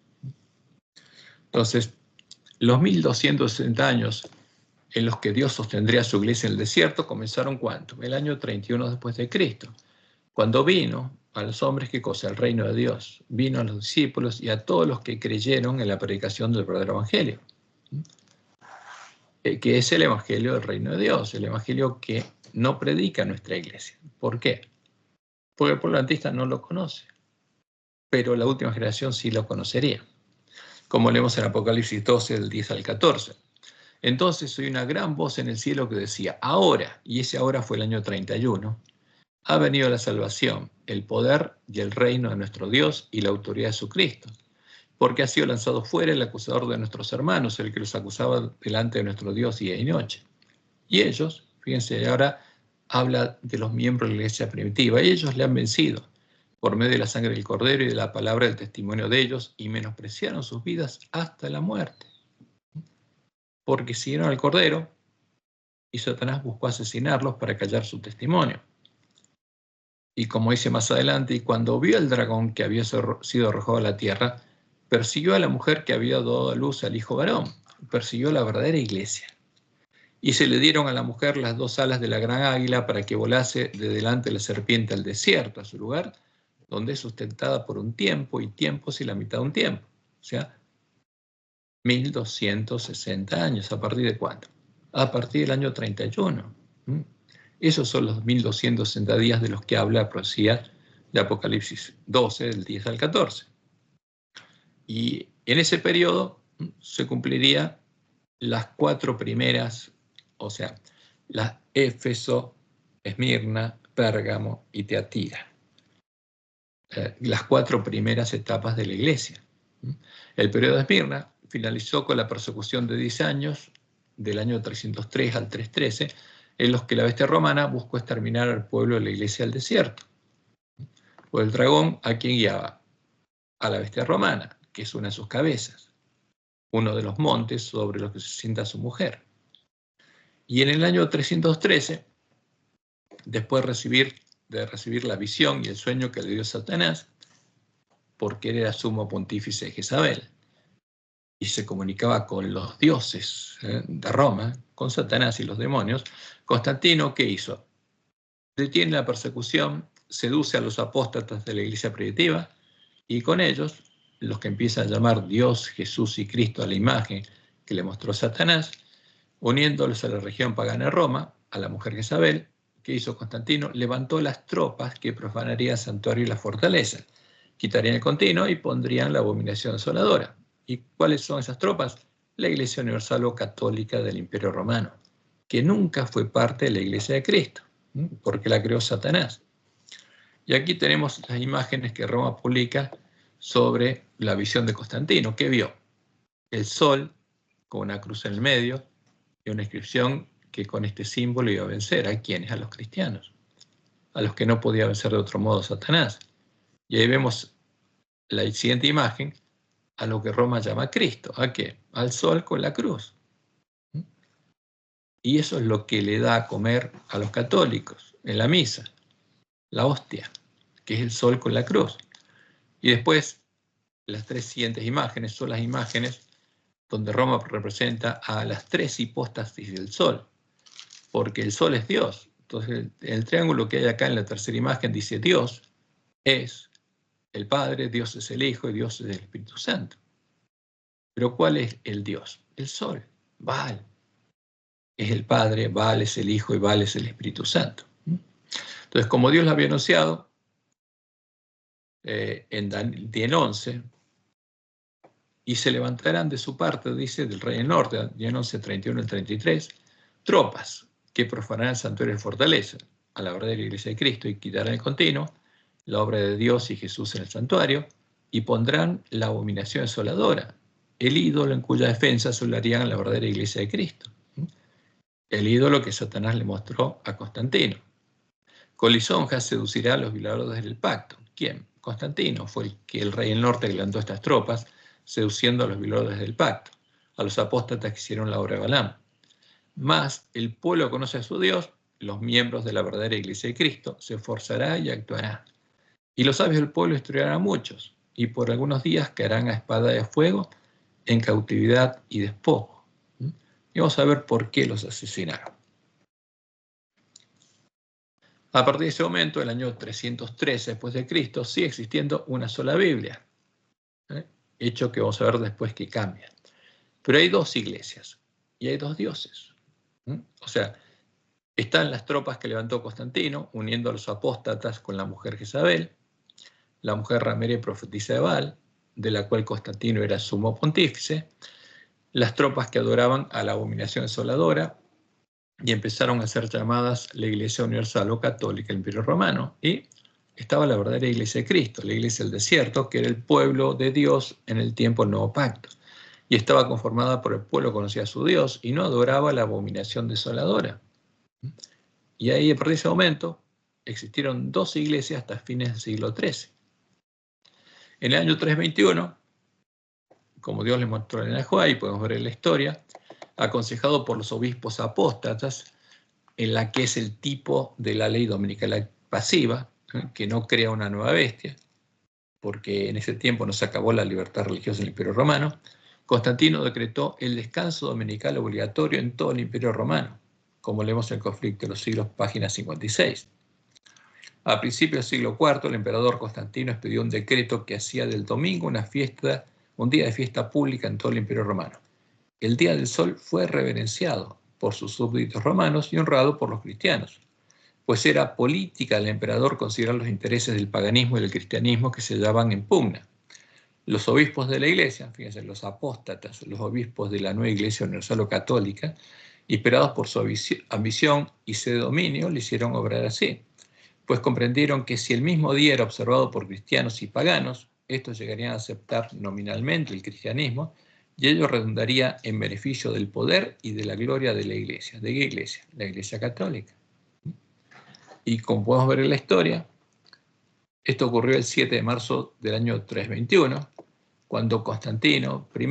Entonces, los 1260 años en los que Dios sostendría su iglesia en el desierto comenzaron ¿cuánto? El año 31 después de Cristo, cuando vino a los hombres, ¿qué cosa? El reino de Dios. Vino a los discípulos y a todos los que creyeron en la predicación del verdadero evangelio, que es el evangelio del reino de Dios, el evangelio que no predica nuestra iglesia. ¿Por qué? Porque el pueblo adventista no lo conoce, pero la última generación sí lo conocería, como leemos en Apocalipsis 12, del 10 al 14. Entonces oí una gran voz en el cielo que decía, ahora, y ese ahora fue el año 31, ha venido la salvación, el poder y el reino de nuestro Dios y la autoridad de su Cristo, porque ha sido lanzado fuera el acusador de nuestros hermanos, el que los acusaba delante de nuestro Dios día y noche. Y ellos, fíjense, ahora habla de los miembros de la iglesia primitiva, y ellos le han vencido por medio de la sangre del Cordero y de la palabra del testimonio de ellos, y menospreciaron sus vidas hasta la muerte. Porque siguieron al Cordero, y Satanás buscó asesinarlos para callar su testimonio. Y como dice más adelante, y cuando vio el dragón que había sido arrojado a la tierra, persiguió a la mujer que había dado a luz al hijo varón, persiguió a la verdadera iglesia. Y se le dieron a la mujer las 2 alas de la gran águila para que volase de delante de la serpiente al desierto, a su lugar, donde es sustentada por un tiempo y tiempos y la mitad de un tiempo. O sea, 1260 años. ¿A partir de cuándo? A partir del año 31. Esos son los 1260 días de los que habla la profecía de Apocalipsis 12, del 10 al 14. Y en ese periodo se cumpliría las 4 primeras, o sea, las Éfeso, Esmirna, Pérgamo y Teatira. Las 4 primeras etapas de la iglesia. El periodo de Esmirna finalizó con la persecución de 10 años, del año 303 al 313, en los que la bestia romana buscó exterminar al pueblo de la iglesia al desierto. Pues el dragón, ¿a quién guiaba? A la bestia romana, que es una de sus cabezas, uno de los montes sobre los que se sienta su mujer. Y en el año 313, después de recibir la visión y el sueño que le dio Satanás, porque él era sumo pontífice de Jezabel, y se comunicaba con los dioses de Roma, con Satanás y los demonios, Constantino, ¿qué hizo? Detiene la persecución, seduce a los apóstatas de la iglesia primitiva, y con ellos, los que empiezan a llamar Dios, Jesús y Cristo a la imagen que le mostró Satanás, uniéndolos a la región pagana de Roma, a la mujer Jezabel, que hizo Constantino, levantó las tropas que profanarían el santuario y la fortaleza, quitarían el continuo y pondrían la abominación asoladora. ¿Y cuáles son esas tropas? La Iglesia Universal o Católica del Imperio Romano, que nunca fue parte de la Iglesia de Cristo, porque la creó Satanás. Y aquí tenemos las imágenes que Roma publica sobre la visión de Constantino. ¿Qué vio? El sol con una cruz en el medio y una inscripción que con este símbolo iba a vencer. ¿A quiénes? A los cristianos, a los que no podía vencer de otro modo Satanás. Y ahí vemos la siguiente imagen, a lo que Roma llama Cristo. ¿A qué? Al sol con la cruz. Y eso es lo que le da a comer a los católicos en la misa, la hostia, que es el sol con la cruz. Y después, las 3 siguientes imágenes son las imágenes donde Roma representa a las 3 hipóstasis del sol, porque el sol es Dios. Entonces, el triángulo que hay acá en la tercera imagen dice Dios es el Padre, Dios es el Hijo y Dios es el Espíritu Santo. Pero ¿cuál es el Dios? El sol, Baal. Es el Padre, Baal es el Hijo y Baal es el Espíritu Santo. Entonces, como Dios lo había anunciado en Daniel 11, y se levantarán de su parte, dice, del rey del norte, Daniel 11, 31 al 33, tropas que profanarán el santuario de fortaleza a la verdadera iglesia de Cristo y quitarán el continuo, la obra de Dios y Jesús en el santuario, y pondrán la abominación desoladora, el ídolo en cuya defensa solarían a la verdadera iglesia de Cristo. El ídolo que Satanás le mostró a Constantino. Con lisonjas seducirá a los violadores del pacto. ¿Quién? Constantino fue el rey del norte que levantó estas tropas, seduciendo a los violadores del pacto, a los apóstatas que hicieron la obra de Balaam. Mas el pueblo conoce a su Dios, los miembros de la verdadera iglesia de Cristo, se esforzará y actuará. Y los sabios del pueblo destruirán a muchos, y por algunos días caerán a espada de fuego en cautividad y despojo. Y vamos a ver por qué los asesinaron. A partir de ese momento, el año 313 después de Cristo, sigue existiendo una sola Biblia, hecho que vamos a ver después que cambia. Pero hay 2 iglesias y hay 2 dioses. O sea, están las tropas que levantó Constantino, uniendo a los apóstatas con la mujer Jezabel, la mujer ramera y profetisa de Baal, de la cual Constantino era sumo pontífice, las tropas que adoraban a la abominación desoladora, y empezaron a ser llamadas la Iglesia Universal o Católica del Imperio Romano, y estaba la verdadera Iglesia de Cristo, la Iglesia del Desierto, que era el pueblo de Dios en el tiempo del Nuevo Pacto, y estaba conformada por el pueblo que conocía a su Dios y no adoraba la abominación desoladora. Y ahí, a partir de ese momento, existieron 2 iglesias hasta fines del siglo XIII. En el año 321, como Dios le mostró en el Joá, y podemos ver en la historia, aconsejado por los obispos apóstatas, en la que es el tipo de la ley dominical pasiva, que no crea una nueva bestia, porque en ese tiempo no se acabó la libertad religiosa en el Imperio Romano, Constantino decretó el descanso dominical obligatorio en todo el Imperio Romano, como leemos en el Conflicto de los Siglos, página 56. A principios del siglo IV, el emperador Constantino expidió un decreto que hacía del domingo un día de fiesta pública en todo el Imperio Romano. El Día del Sol fue reverenciado por sus súbditos romanos y honrado por los cristianos, pues era política del emperador considerar los intereses del paganismo y del cristianismo que se hallaban en pugna. Los obispos de la Iglesia, fíjense, los apóstatas, los obispos de la nueva Iglesia Universal o Católica, inspirados por su ambición y sed de dominio, le hicieron obrar así, pues comprendieron que si el mismo día era observado por cristianos y paganos, estos llegarían a aceptar nominalmente el cristianismo y ello redundaría en beneficio del poder y de la gloria de la Iglesia. ¿De qué Iglesia? La Iglesia Católica. Y como podemos ver en la historia, esto ocurrió el 7 de marzo del año 321, cuando Constantino I,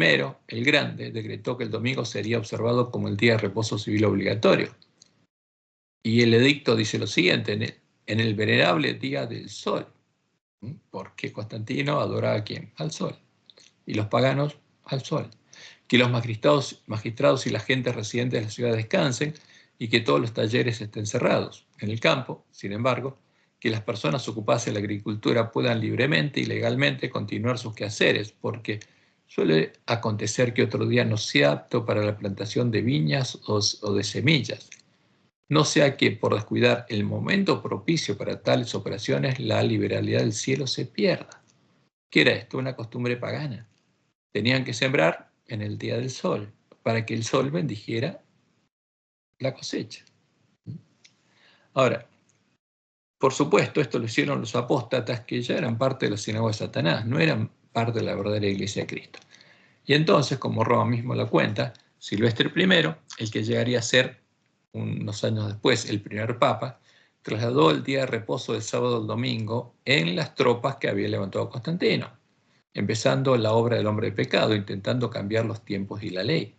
el Grande, decretó que el domingo sería observado como el día de reposo civil obligatorio. Y el edicto dice lo siguiente: en el venerable día del sol, porque Constantino adoraba a ¿quién? Al sol, y los paganos al sol. Que los magistrados y la gente residente de la ciudad descansen y que todos los talleres estén cerrados. En el campo, sin embargo, que las personas ocupadas en la agricultura puedan libremente y legalmente continuar sus quehaceres, porque suele acontecer que otro día no sea apto para la plantación de viñas o de semillas. No sea que por descuidar el momento propicio para tales operaciones, la liberalidad del cielo se pierda. ¿Qué era esto? Una costumbre pagana. Tenían que sembrar en el día del sol, para que el sol bendijera la cosecha. Ahora, por supuesto, esto lo hicieron los apóstatas, que ya eran parte de la sinagoga de Satanás, no eran parte de la verdadera iglesia de Cristo. Y entonces, como Roma mismo lo cuenta, Silvestre I, el que llegaría a ser unos años después el primer papa, trasladó el día de reposo del sábado al domingo en las tropas que había levantado Constantino, empezando la obra del hombre de pecado, intentando cambiar los tiempos y la ley.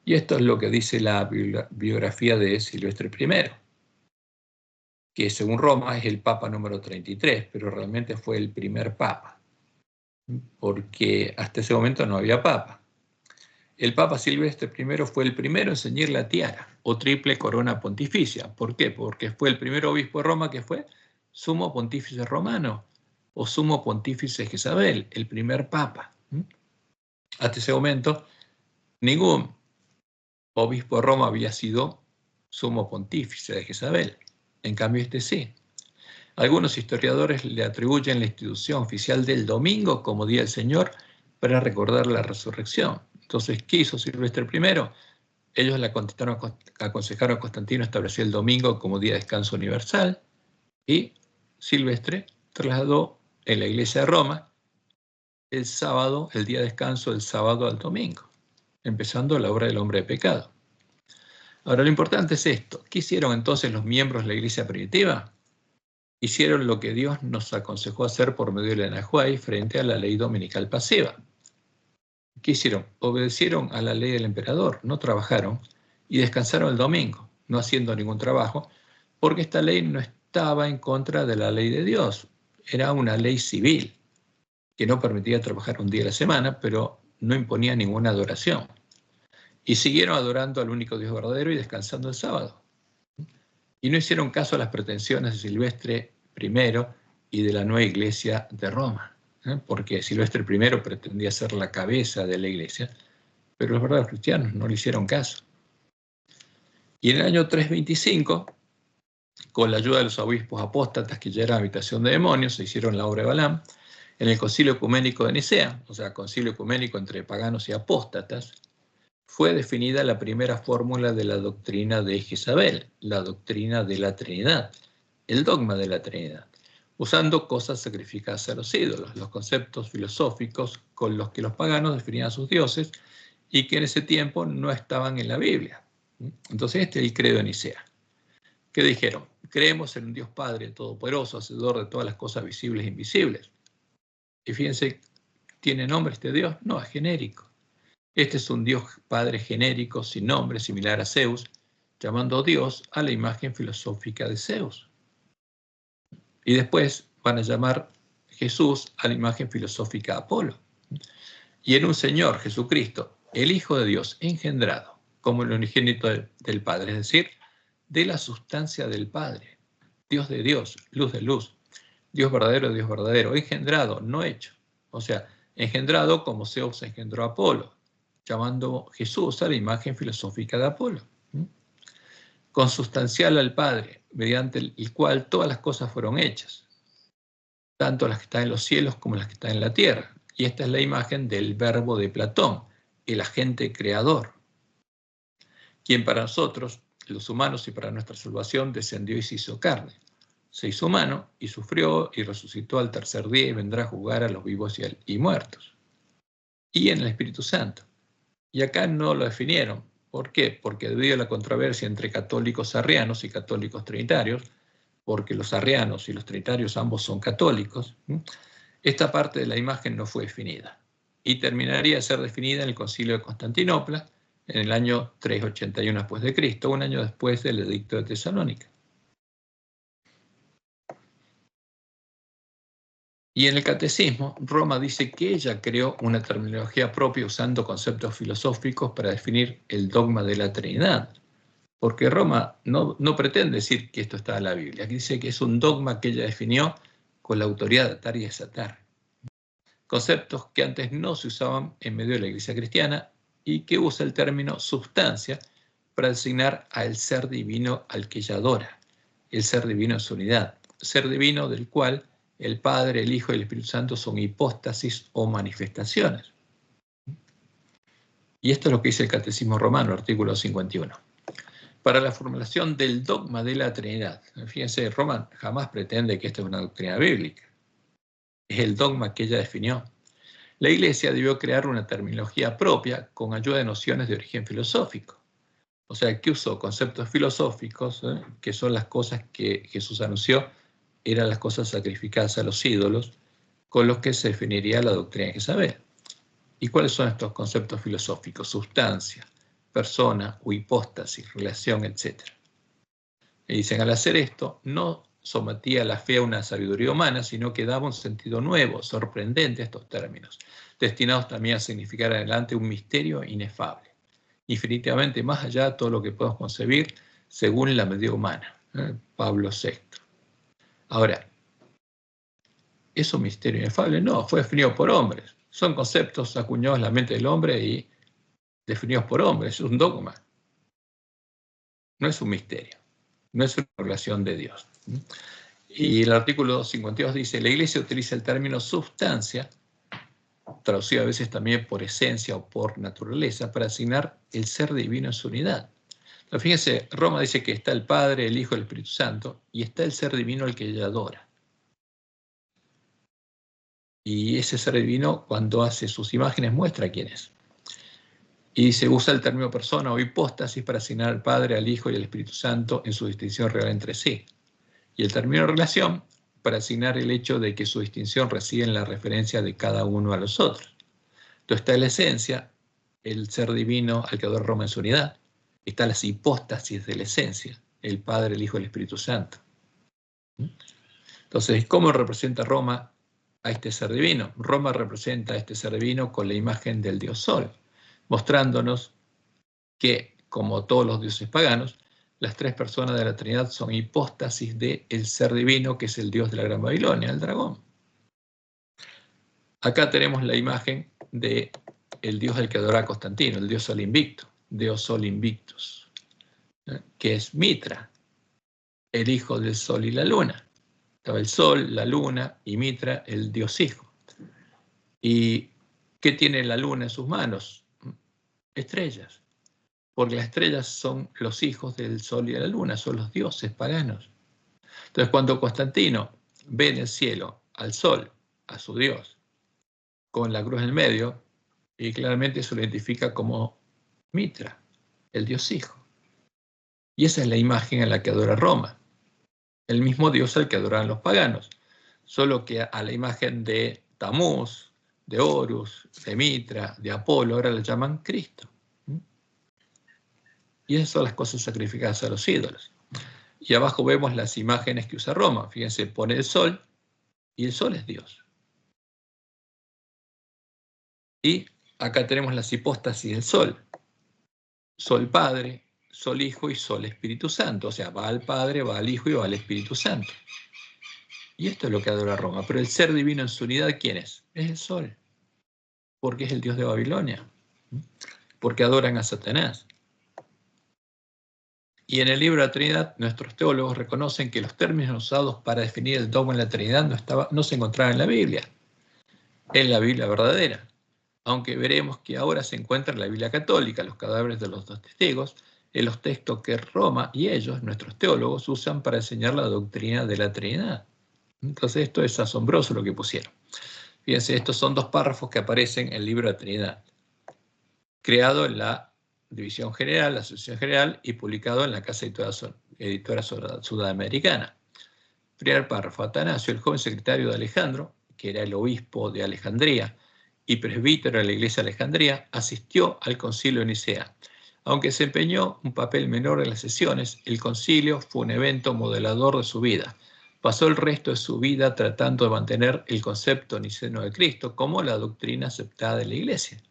Y esto es lo que dice la biografía de Silvestre I, que según Roma es el papa número 33, pero realmente fue el primer papa, porque hasta ese momento no había papa. El papa Silvestre I fue el primero en ceñir la tiara, o triple corona pontificia. ¿Por qué? Porque fue el primer obispo de Roma que fue sumo pontífice romano, o sumo pontífice Jezabel, el primer papa. Hasta ese momento, ningún obispo de Roma había sido sumo pontífice de Jezabel. En cambio, este sí. Algunos historiadores le atribuyen la institución oficial del domingo como Día del Señor para recordar la resurrección. Entonces, ¿qué hizo Silvestre I? Ellos le aconsejaron a Constantino establecer el domingo como día de descanso universal, y Silvestre trasladó en la iglesia de Roma el sábado, el día de descanso del sábado al domingo, empezando la obra del hombre de pecado. Ahora, lo importante es esto. ¿Qué hicieron entonces los miembros de la iglesia primitiva? Hicieron lo que Dios nos aconsejó hacer por medio de la Enajuay frente a la ley dominical pasiva. ¿Qué hicieron? Obedecieron a la ley del emperador, no trabajaron y descansaron el domingo, no haciendo ningún trabajo, porque esta ley no estaba en contra de la ley de Dios. Era una ley civil que no permitía trabajar un día a la semana, pero no imponía ninguna adoración. Y siguieron adorando al único Dios verdadero y descansando el sábado. Y no hicieron caso a las pretensiones de Silvestre I y de la nueva iglesia de Roma, porque Silvestre I pretendía ser la cabeza de la iglesia, pero los verdaderos cristianos no le hicieron caso. Y en el año 325, con la ayuda de los obispos apóstatas que ya eran habitación de demonios, se hicieron la obra de Balaam, en el concilio ecuménico de Nicea, o sea, concilio ecuménico entre paganos y apóstatas, fue definida la primera fórmula de la doctrina de Jezabel, la doctrina de la Trinidad, el dogma de la Trinidad, usando cosas sacrificadas a los ídolos, los conceptos filosóficos con los que los paganos definían a sus dioses y que en ese tiempo no estaban en la Biblia. Entonces este es el credo de Nicea. ¿Qué dijeron? Creemos en un Dios Padre Todopoderoso, hacedor de todas las cosas visibles e invisibles. Y fíjense, ¿tiene nombre este Dios? No, es genérico. Este es un Dios Padre genérico, sin nombre, similar a Zeus, llamando Dios a la imagen filosófica de Zeus. Y después van a llamar Jesús a la imagen filosófica de Apolo. Y en un Señor, Jesucristo, el Hijo de Dios, engendrado como el unigénito del Padre, es decir, de la sustancia del Padre, Dios de Dios, luz de luz, Dios verdadero, engendrado, no hecho. O sea, engendrado como Zeus engendró a Apolo, llamando Jesús a la imagen filosófica de Apolo. Consustancial al Padre, mediante el cual todas las cosas fueron hechas, tanto las que están en los cielos como las que están en la tierra. Y esta es la imagen del verbo de Platón, el agente creador, quien para nosotros, los humanos y para nuestra salvación, descendió y se hizo carne. Se hizo humano y sufrió y resucitó al tercer día y vendrá a juzgar a los vivos y muertos. Y en el Espíritu Santo. Y acá no lo definieron. ¿Por qué? Porque debido a la controversia entre católicos arrianos y católicos trinitarios, porque los arrianos y los trinitarios ambos son católicos, esta parte de la imagen no fue definida. Y terminaría de ser definida en el Concilio de Constantinopla, en el año 381 después de Cristo, un año después del Edicto de Tesalónica. Y en el Catecismo, Roma dice que ella creó una terminología propia usando conceptos filosóficos para definir el dogma de la Trinidad. Porque Roma no pretende decir que esto está en la Biblia. Aquí dice que es un dogma que ella definió con la autoridad de atar y desatar. Conceptos que antes no se usaban en medio de la Iglesia cristiana y que usa el término substancia para designar al ser divino al que ella adora, el ser divino en su unidad, ser divino del cual el Padre, el Hijo y el Espíritu Santo son hipóstasis o manifestaciones. Y esto es lo que dice el Catecismo Romano, artículo 51. Para la formulación del dogma de la Trinidad, fíjense, Roma jamás pretende que esto es una doctrina bíblica. Es el dogma que ella definió. La Iglesia debió crear una terminología propia con ayuda de nociones de origen filosófico. O sea, que usó conceptos filosóficos, que son las cosas que Jesús anunció, eran las cosas sacrificadas a los ídolos, con los que se definiría la doctrina de Jezabel. ¿Y cuáles son estos conceptos filosóficos? Sustancia, persona o hipóstasis, relación, etc. Y dicen, al hacer esto, no sometía la fe a una sabiduría humana, sino que daba un sentido nuevo, sorprendente a estos términos, destinados también a significar adelante un misterio inefable, infinitivamente más allá de todo lo que podemos concebir según la medida humana. Pablo VI. Ahora, ¿es un misterio inefable? No, fue definido por hombres. Son conceptos acuñados en la mente del hombre y definidos por hombres. Es un dogma. No es un misterio. No es una revelación de Dios. Y el artículo 52 dice, la Iglesia utiliza el término sustancia, traducido a veces también por esencia o por naturaleza, para asignar el ser divino en su unidad. Pero fíjense, Roma dice que está el Padre, el Hijo y el Espíritu Santo, y está el ser divino al que ella adora. Y ese ser divino, cuando hace sus imágenes, muestra quién es. Y se usa el término persona o hipóstasis para asignar al Padre, al Hijo y al Espíritu Santo en su distinción real entre sí. Y el término relación para asignar el hecho de que su distinción reside en la referencia de cada uno a los otros. Entonces está la esencia, el ser divino al que adora Roma en su unidad. Está las hipóstasis de la esencia, el Padre, el Hijo y el Espíritu Santo. Entonces, ¿cómo representa Roma a este ser divino? Roma representa a este ser divino con la imagen del dios Sol, mostrándonos que, como todos los dioses paganos, las tres personas de la Trinidad son hipóstasis del ser divino, que es el dios de la Gran Babilonia, el dragón. Acá tenemos la imagen del dios al que adora Constantino, el dios Sol invicto, Deus Sol Invictus, que es Mitra, el hijo del Sol y la Luna. Estaba el Sol, la Luna y Mitra, el dios hijo. ¿Y qué tiene la Luna en sus manos? Estrellas. Porque las estrellas son los hijos del Sol y de la Luna, son los dioses paganos. Entonces, cuando Constantino ve en el cielo al Sol, a su Dios, con la cruz en el medio, y claramente se lo identifica como Mitra, el Dios Hijo. Y esa es la imagen a la que adora Roma, el mismo Dios al que adoran los paganos, solo que a la imagen de Tamuz, de Horus, de Mitra, de Apolo, ahora le llaman Cristo. Y esas son las cosas sacrificadas a los ídolos. Y abajo vemos las imágenes que usa Roma. Fíjense, pone el sol, y el sol es Dios. Y acá tenemos las hipóstasis del sol. Sol Padre, Sol Hijo y Sol Espíritu Santo. O sea, va al Padre, va al Hijo y va al Espíritu Santo. Y esto es lo que adora Roma. Pero el ser divino en su unidad, ¿quién es? Es el Sol. Porque es el Dios de Babilonia. Porque adoran a Satanás. Y en el libro de la Trinidad, nuestros teólogos reconocen que los términos usados para definir el dogma de la Trinidad no se encontraban en la Biblia. En la Biblia verdadera. Aunque veremos que ahora se encuentra en la Biblia católica, los cadáveres de los dos testigos, en los textos que Roma y ellos, nuestros teólogos, usan para enseñar la doctrina de la Trinidad. Entonces esto es asombroso lo que pusieron. Fíjense, estos son 2 párrafos que aparecen en el libro de la Trinidad, creado en la División General, la Asociación General, y publicado en la Casa Editora Sudamericana. Primer párrafo: Atanasio, el joven secretario de Alejandro, que era el obispo de Alejandría y presbítero de la iglesia de Alejandría, asistió al concilio de Nicea. Aunque desempeñó un papel menor en las sesiones, el concilio fue un evento modelador de su vida. Pasó el resto de su vida tratando de mantener el concepto niceno de Cristo como la doctrina aceptada de la iglesia.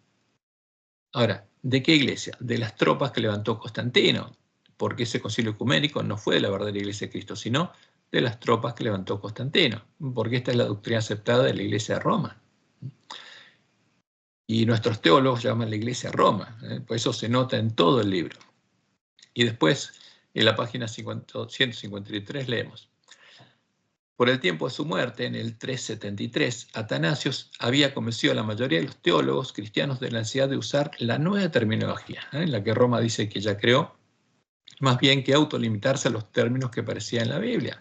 Ahora, ¿de qué iglesia? De las tropas que levantó Constantino, porque ese concilio ecuménico no fue de la verdadera iglesia de Cristo, sino de las tropas que levantó Constantino, porque esta es la doctrina aceptada de la iglesia de Roma. Y nuestros teólogos llaman la iglesia Roma, por eso se nota en todo el libro. Y después, en la página 153 leemos: por el tiempo de su muerte, en el 373, Atanasios había convencido a la mayoría de los teólogos cristianos de la necesidad de usar la nueva terminología, en la que Roma dice que ya creó, más bien que autolimitarse a los términos que aparecían en la Biblia.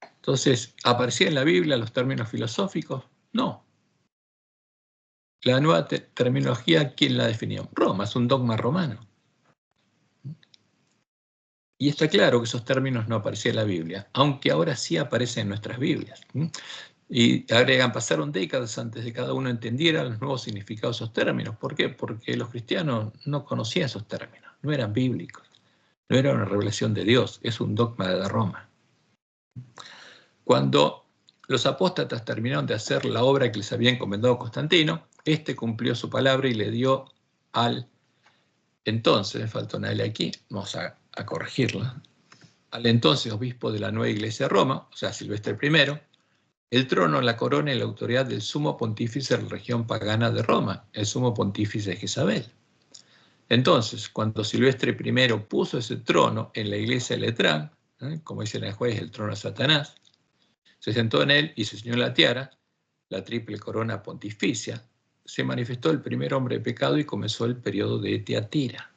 Entonces, ¿aparecían en la Biblia los términos filosóficos? No. La nueva terminología, ¿quién la definió? Roma, es un dogma romano. Y está claro que esos términos no aparecían en la Biblia, aunque ahora sí aparecen en nuestras Biblias. Y agregan, pasaron décadas antes de cada uno entendiera los nuevos significados de esos términos. ¿Por qué? Porque los cristianos no conocían esos términos, no eran bíblicos, no era una revelación de Dios, es un dogma de Roma. Cuando los apóstatas terminaron de hacer la obra que les había encomendado Constantino, este cumplió su palabra y le dio al entonces, me falta una L aquí, vamos a corregirla, al entonces obispo de la nueva iglesia de Roma, o sea, Silvestre I, el trono, la corona y la autoridad del sumo pontífice de la región pagana de Roma, el sumo pontífice Jezabel. Entonces, cuando Silvestre I puso ese trono en la iglesia de Letrán, como dice el juez, el trono de Satanás, se sentó en él y se ciñó la tiara, la triple corona pontificia, se manifestó el primer hombre de pecado y comenzó el periodo de Tiatira.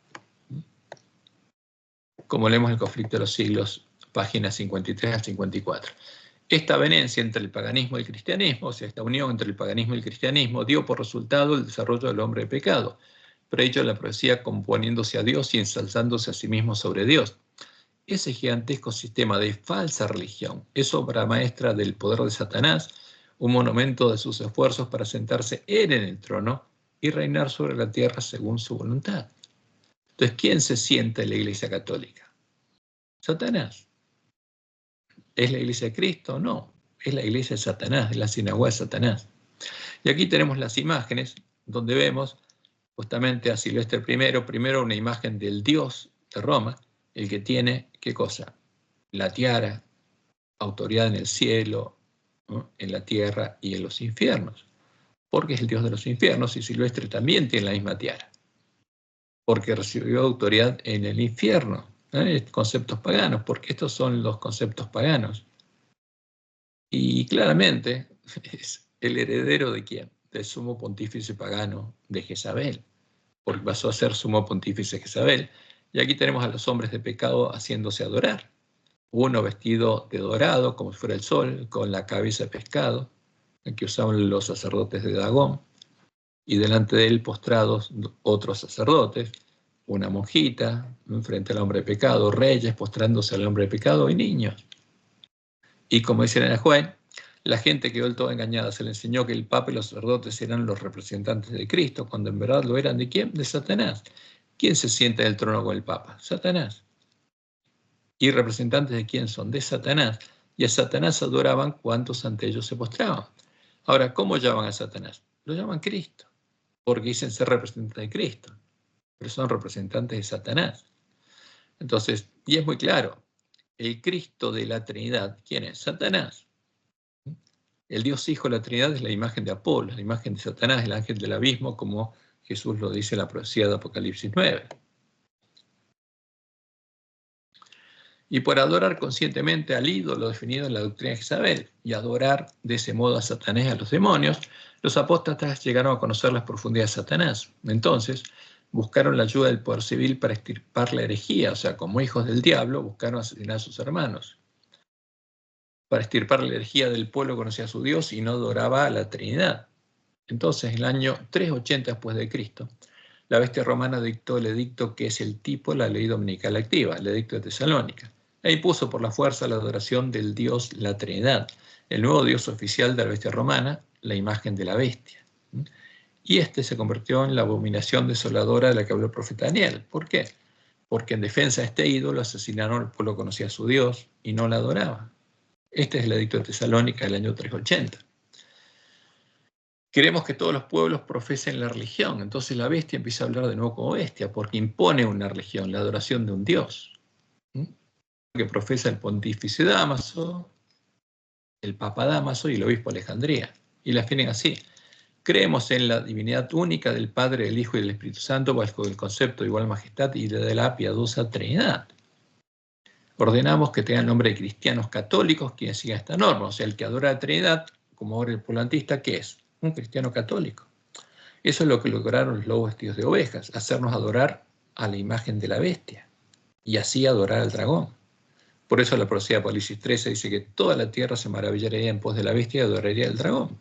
Como leemos en el conflicto de los siglos, páginas 53 al 54. Esta avenencia entre el paganismo y el cristianismo, o sea, esta unión entre el paganismo y el cristianismo, dio por resultado el desarrollo del hombre de pecado, predicho la profecía componiéndose a Dios y ensalzándose a sí mismo sobre Dios. Ese gigantesco sistema de falsa religión es obra maestra del poder de Satanás, un monumento de sus esfuerzos para sentarse él en el trono y reinar sobre la tierra según su voluntad. Entonces, ¿quién se sienta en la Iglesia Católica? Satanás. ¿Es la Iglesia de Cristo? No, es la Iglesia de Satanás, es la sinagoga de Satanás. Y aquí tenemos las imágenes donde vemos justamente a Silvestre I, primero una imagen del Dios de Roma, el que tiene, ¿qué cosa? La tiara, autoridad en el cielo, ¿no? En la tierra y en los infiernos, porque es el Dios de los infiernos, y Silvestre también tiene la misma tiara, porque recibió autoridad en el infierno, conceptos paganos, porque estos son los conceptos paganos. Y claramente es el heredero de quién? Del sumo pontífice pagano de Jezabel, porque pasó a ser sumo pontífice Jezabel. Y aquí tenemos a los hombres de pecado haciéndose adorar. Uno vestido de dorado, como si fuera el sol, con la cabeza de pescado, el que usaban los sacerdotes de Dagón, y delante de él postrados otros sacerdotes, una monjita frente al hombre de pecado, reyes postrándose al hombre de pecado y niños. Y como dice el juez, la gente quedó del todo engañada, se le enseñó que el Papa y los sacerdotes eran los representantes de Cristo, cuando en verdad lo eran ¿de quién? De Satanás. ¿Quién se sienta en el trono con el Papa? Satanás. ¿Y representantes de quién son? De Satanás. Y a Satanás adoraban cuantos ante ellos se postraban. Ahora, ¿cómo llaman a Satanás? Lo llaman Cristo, porque dicen ser representantes de Cristo, pero son representantes de Satanás. Entonces, y es muy claro, el Cristo de la Trinidad, ¿quién es? Satanás. El Dios Hijo de la Trinidad es la imagen de Apolo, la imagen de Satanás, el ángel del abismo, como Jesús lo dice en la profecía de Apocalipsis 9. Y por adorar conscientemente al ídolo definido en la doctrina de Jezabel y adorar de ese modo a Satanás y a los demonios, los apóstatas llegaron a conocer las profundidades de Satanás. Entonces, buscaron la ayuda del poder civil para extirpar la herejía, o sea, como hijos del diablo, buscaron asesinar a sus hermanos. Para extirpar la herejía del pueblo conocía a su Dios y no adoraba a la Trinidad. Entonces, en el año 380 después de Cristo, la bestia romana dictó el edicto que es el tipo de la ley dominical activa, el edicto de Tesalónica, e impuso por la fuerza la adoración del Dios, la Trinidad, el nuevo Dios oficial de la bestia romana, la imagen de la bestia. Y este se convirtió en la abominación desoladora de la que habló el profeta Daniel. ¿Por qué? Porque en defensa de este ídolo asesinaron al pueblo que conocía a su Dios y no la adoraba. Este es el edicto de Tesalónica del año 380. Queremos que todos los pueblos profesen la religión. Entonces la bestia empieza a hablar de nuevo como bestia, porque impone una religión, la adoración de un Dios. Que profesa el pontífice Dámaso, el Papa Dámaso y el obispo de Alejandría. Y la definen así. Creemos en la divinidad única del Padre, del Hijo y del Espíritu Santo, bajo el concepto de igual majestad y de la piadosa Trinidad. Ordenamos que tengan nombre de cristianos católicos quienes sigan esta norma. O sea, el que adora a la Trinidad, como ahora el polantista, ¿qué es? Un cristiano católico. Eso es lo que lograron los lobos vestidos de ovejas, hacernos adorar a la imagen de la bestia y así adorar al dragón. Por eso la profecía de Apocalipsis 13 dice que toda la tierra se maravillaría en pos de la bestia y adoraría al dragón.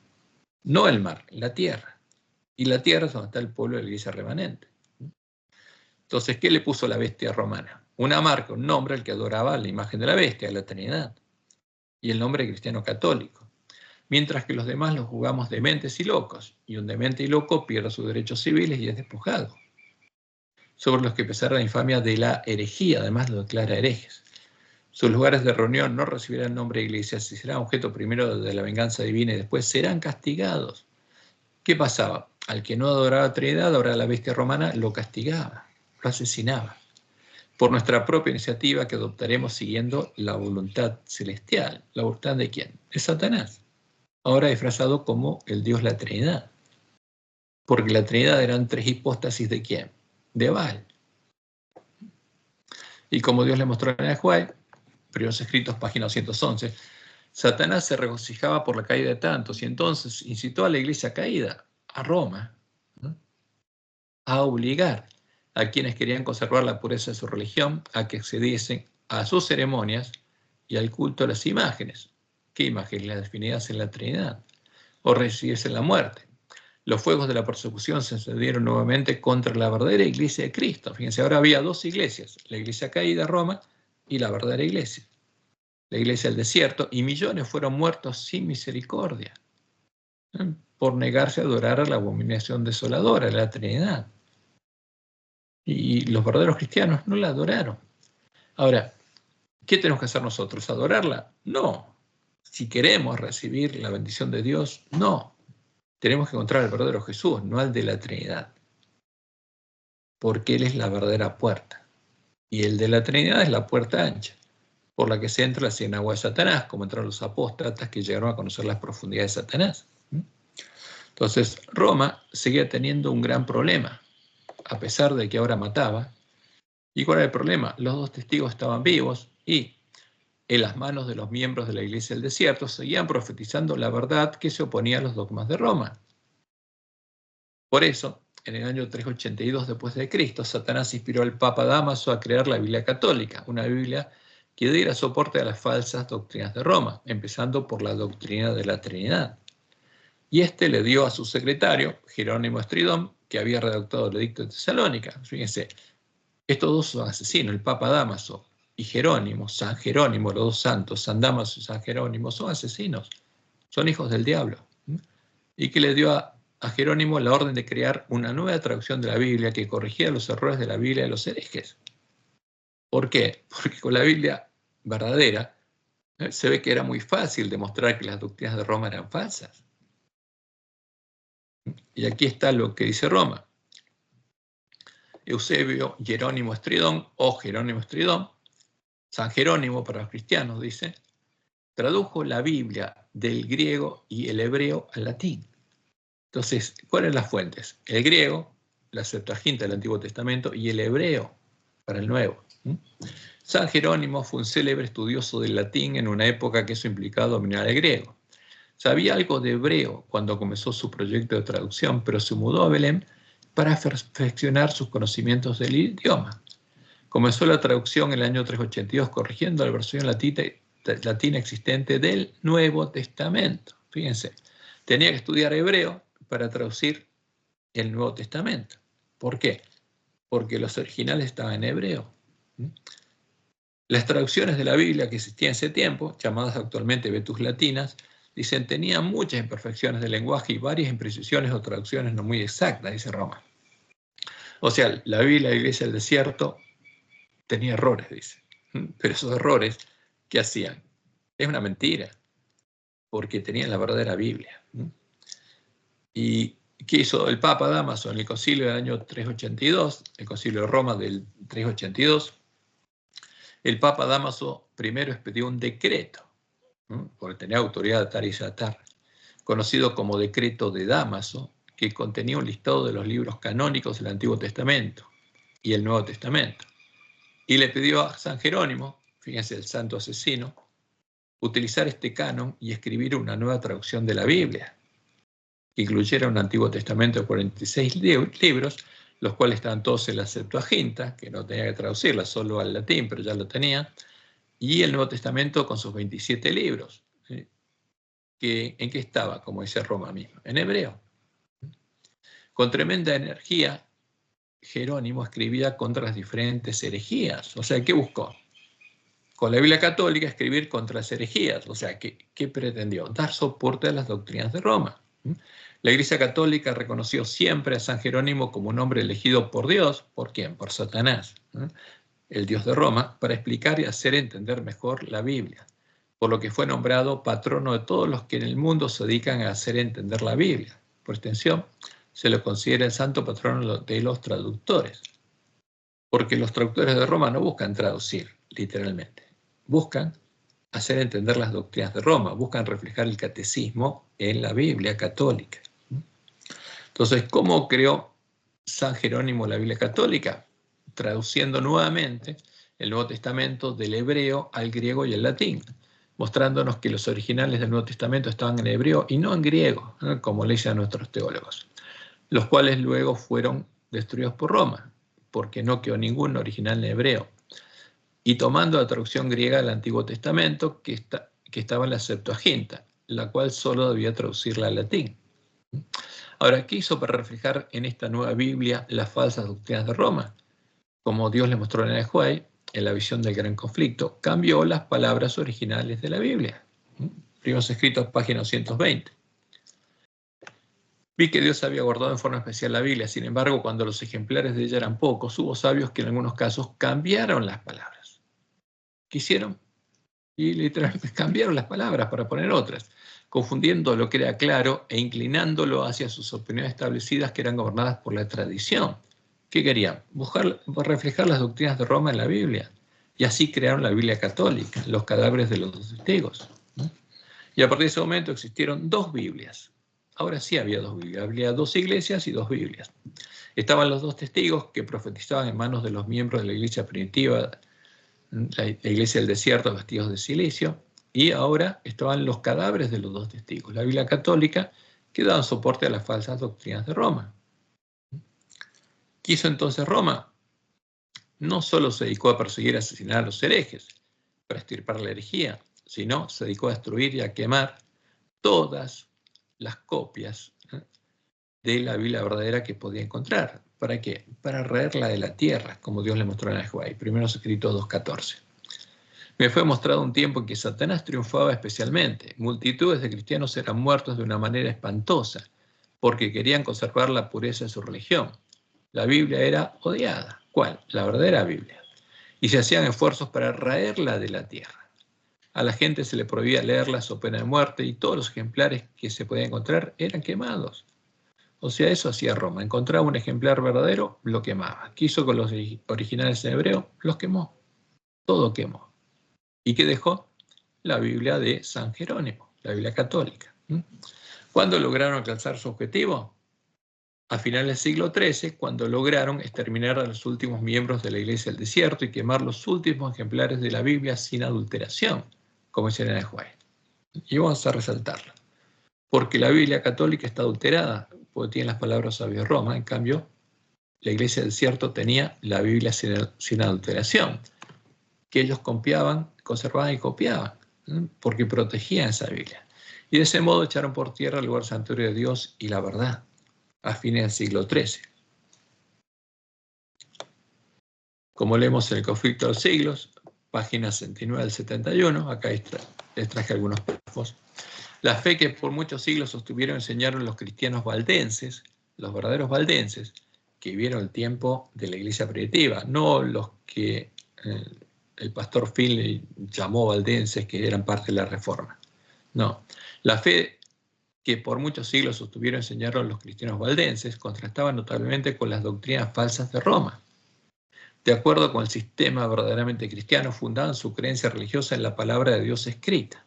No el mar, la tierra. Y la tierra es donde está el pueblo de la iglesia remanente. Entonces, ¿qué le puso la bestia romana? Una marca, un nombre al que adoraba a la imagen de la bestia, a la Trinidad. Y el nombre de cristiano católico. Mientras que los demás los juzgamos dementes y locos, y un demente y loco pierde sus derechos civiles y es despojado. Sobre los que pesará la infamia de la herejía, además lo declara herejes. Sus lugares de reunión no recibirán nombre de iglesia, si serán objeto primero de la venganza divina y después serán castigados. ¿Qué pasaba? Al que no adoraba a Trinidad, ahora la bestia romana lo castigaba, lo asesinaba. Por nuestra propia iniciativa que adoptaremos siguiendo la voluntad celestial. ¿La voluntad de quién? De Satanás. Ahora disfrazado como el Dios la Trinidad. Porque la Trinidad eran tres hipóstasis de quién? De Baal. Y como Dios le mostró en el Juárez, Primeros Escritos, página 211, Satanás se regocijaba por la caída de tantos y entonces incitó a la iglesia caída, a Roma, ¿no?, a obligar a quienes querían conservar la pureza de su religión a que accediesen a sus ceremonias y al culto a las imágenes. ¿Qué imágenes? Las definidas en la Trinidad, o recibiesen la muerte. Los fuegos de la persecución se encendieron nuevamente contra la verdadera iglesia de Cristo. Fíjense, ahora había dos iglesias, la iglesia caída, Roma, y la verdadera iglesia, la iglesia del desierto, y millones fueron muertos sin misericordia, ¿eh?, por negarse a adorar a la abominación desoladora, la Trinidad. Y los verdaderos cristianos no la adoraron. Ahora, ¿qué tenemos que hacer nosotros? ¿Adorarla? No. Si queremos recibir la bendición de Dios, no. Tenemos que encontrar al verdadero Jesús, no al de la Trinidad. Porque Él es la verdadera puerta. Y el de la Trinidad es la puerta ancha, por la que se entra la sinagoga de Satanás, como entraron los apóstatas que llegaron a conocer las profundidades de Satanás. Entonces, Roma seguía teniendo un gran problema, a pesar de que ahora mataba. ¿Y cuál era el problema? Los dos testigos estaban vivos y en las manos de los miembros de la iglesia del desierto seguían profetizando la verdad que se oponía a los dogmas de Roma. Por eso, en el año 382 después de Cristo, Satanás inspiró al Papa Dámaso a crear la Biblia católica, una Biblia que diera soporte a las falsas doctrinas de Roma, empezando por la doctrina de la Trinidad. Y este le dio a su secretario, Jerónimo Estridón, que había redactado el edicto de Tesalónica. Fíjense, estos dos son asesinos, el Papa Dámaso y Jerónimo, San Jerónimo, los dos santos, San Dámaso y San Jerónimo, son asesinos, son hijos del diablo. Y que le dio a Jerónimo la orden de crear una nueva traducción de la Biblia que corrigiera los errores de la Biblia de los herejes. ¿Por qué? Porque con la Biblia verdadera, se ve que era muy fácil demostrar que las doctrinas de Roma eran falsas. Y aquí está lo que dice Roma. Eusebio Jerónimo Estridón, o Jerónimo Estridón, San Jerónimo para los cristianos, dice, tradujo la Biblia del griego y el hebreo al latín. Entonces, ¿cuáles son las fuentes? El griego, la Septuaginta del Antiguo Testamento, y el hebreo para el Nuevo. San Jerónimo fue un célebre estudioso del latín en una época que eso implicaba dominar el griego. Sabía algo de hebreo cuando comenzó su proyecto de traducción, pero se mudó a Belén para perfeccionar sus conocimientos del idioma. Comenzó la traducción en el año 382, corrigiendo la versión latina existente del Nuevo Testamento. Fíjense, tenía que estudiar hebreo para traducir el Nuevo Testamento. ¿Por qué? Porque los originales estaban en hebreo. Las traducciones de la Biblia que existían en ese tiempo, llamadas actualmente Vetus Latinas, dicen, tenían muchas imperfecciones de lenguaje y varias imprecisiones o traducciones no muy exactas, dice Roma. O sea, la Biblia de la Iglesia del Desierto tenía errores, dice. Pero esos errores, ¿qué hacían? Es una mentira, porque tenían la verdadera Biblia. ¿Y qué hizo el Papa Dámaso en el concilio del año 382, el concilio de Roma del 382? El Papa Dámaso primero expidió un decreto, porque tenía autoridad de atar y desatar, conocido como Decreto de Dámaso, que contenía un listado de los libros canónicos del Antiguo Testamento y el Nuevo Testamento. Y le pidió a San Jerónimo, fíjense, el santo asesino, utilizar este canon y escribir una nueva traducción de la Biblia, que incluyera un Antiguo Testamento de 46 libros, los cuales estaban todos en la Septuaginta, que no tenía que traducirla, solo al latín, pero ya lo tenía, y el Nuevo Testamento con sus 27 libros. ¿Sí? ¿En qué estaba? Como dice Roma mismo, en hebreo. Con tremenda energía, Jerónimo escribía contra las diferentes herejías. O sea, ¿qué buscó? Con la Biblia católica escribir contra las herejías. O sea, ¿qué pretendió? Dar soporte a las doctrinas de Roma. La Iglesia Católica reconoció siempre a San Jerónimo como un hombre elegido por Dios. ¿Por quién? Por Satanás, el Dios de Roma, para explicar y hacer entender mejor la Biblia, por lo que fue nombrado patrono de todos los que en el mundo se dedican a hacer entender la Biblia. Por extensión, se lo considera el santo patrono de los traductores, porque los traductores de Roma no buscan traducir, literalmente, buscan hacer entender las doctrinas de Roma, buscan reflejar el catecismo en la Biblia católica. Entonces, ¿cómo creó San Jerónimo la Biblia católica? Traduciendo nuevamente el Nuevo Testamento del hebreo al griego y al latín, mostrándonos que los originales del Nuevo Testamento estaban en hebreo y no en griego, como le dicen nuestros teólogos, los cuales luego fueron destruidos por Roma, porque no quedó ningún original en hebreo. Y tomando la traducción griega del Antiguo Testamento, que estaba en la Septuaginta, la cual solo debía traducirla al latín. Ahora, ¿qué hizo para reflejar en esta nueva Biblia las falsas doctrinas de Roma? Como Dios le mostró en el Juey, en la visión del gran conflicto, cambió las palabras originales de la Biblia. Primeros escritos, página 220. Vi que Dios había guardado en forma especial la Biblia, sin embargo, cuando los ejemplares de ella eran pocos, hubo sabios que en algunos casos cambiaron las palabras. ¿Qué hicieron? Y literalmente cambiaron las palabras para poner otras, confundiendo lo que era claro e inclinándolo hacia sus opiniones establecidas que eran gobernadas por la tradición. ¿Qué querían? Buscar reflejar las doctrinas de Roma en la Biblia. Y así crearon la Biblia católica, los cadáveres de los dos testigos. Y a partir de ese momento existieron dos Biblias. Ahora sí había dos Biblias. Había dos iglesias y dos Biblias. Estaban los dos testigos que profetizaban en manos de los miembros de la iglesia primitiva, la iglesia del desierto, vestidos de silicio, y ahora estaban los cadáveres de los dos testigos, la Biblia católica, que daban soporte a las falsas doctrinas de Roma. ¿Qué hizo entonces Roma? No solo se dedicó a perseguir y asesinar a los herejes para extirpar la herejía, sino se dedicó a destruir y a quemar todas las copias de la Biblia verdadera que podía encontrar. ¿Para qué? Para raerla de la tierra, como Dios le mostró en el Juey, Primeros Escritos 2:14. Me fue mostrado un tiempo en que Satanás triunfaba especialmente. Multitudes de cristianos eran muertos de una manera espantosa, porque querían conservar la pureza de su religión. La Biblia era odiada. ¿Cuál? La verdadera Biblia. y se hacían esfuerzos para raerla de la tierra. A la gente se le prohibía leerla so pena de muerte y todos los ejemplares que se podían encontrar eran quemados. O sea, eso hacía Roma. Encontraba un ejemplar verdadero, lo quemaba. ¿Qué hizo con los originales en hebreo? Los quemó. Todo quemó. ¿Y qué dejó? La Biblia de San Jerónimo, la Biblia católica. ¿Cuándo lograron alcanzar su objetivo? A finales del siglo XIII, cuando lograron exterminar a los últimos miembros de la Iglesia del Desierto y quemar los últimos ejemplares de la Biblia sin adulteración, como dice Elena de White. Y vamos a resaltarlo. Porque la Biblia católica está adulterada, porque tiene las palabras sabias de Roma. En cambio, la Iglesia del Desierto tenía la Biblia sin adulteración, que ellos copiaban, conservaban y copiaban, porque protegían esa Biblia. Y de ese modo echaron por tierra el lugar santuario de Dios y la verdad, a fines del siglo XIII. Como leemos en el Conflicto de los Siglos, páginas 69 al 71, acá les traje algunos párrafos. La fe que por muchos siglos sostuvieron y enseñaron los cristianos valdenses, los verdaderos valdenses, que vivieron el tiempo de la iglesia primitiva, no los que el pastor Finley llamó valdenses, que eran parte de la Reforma. No, la fe que por muchos siglos sostuvieron y enseñaron los cristianos valdenses contrastaba notablemente con las doctrinas falsas de Roma. De acuerdo con el sistema verdaderamente cristiano, fundaban su creencia religiosa en la palabra de Dios escrita.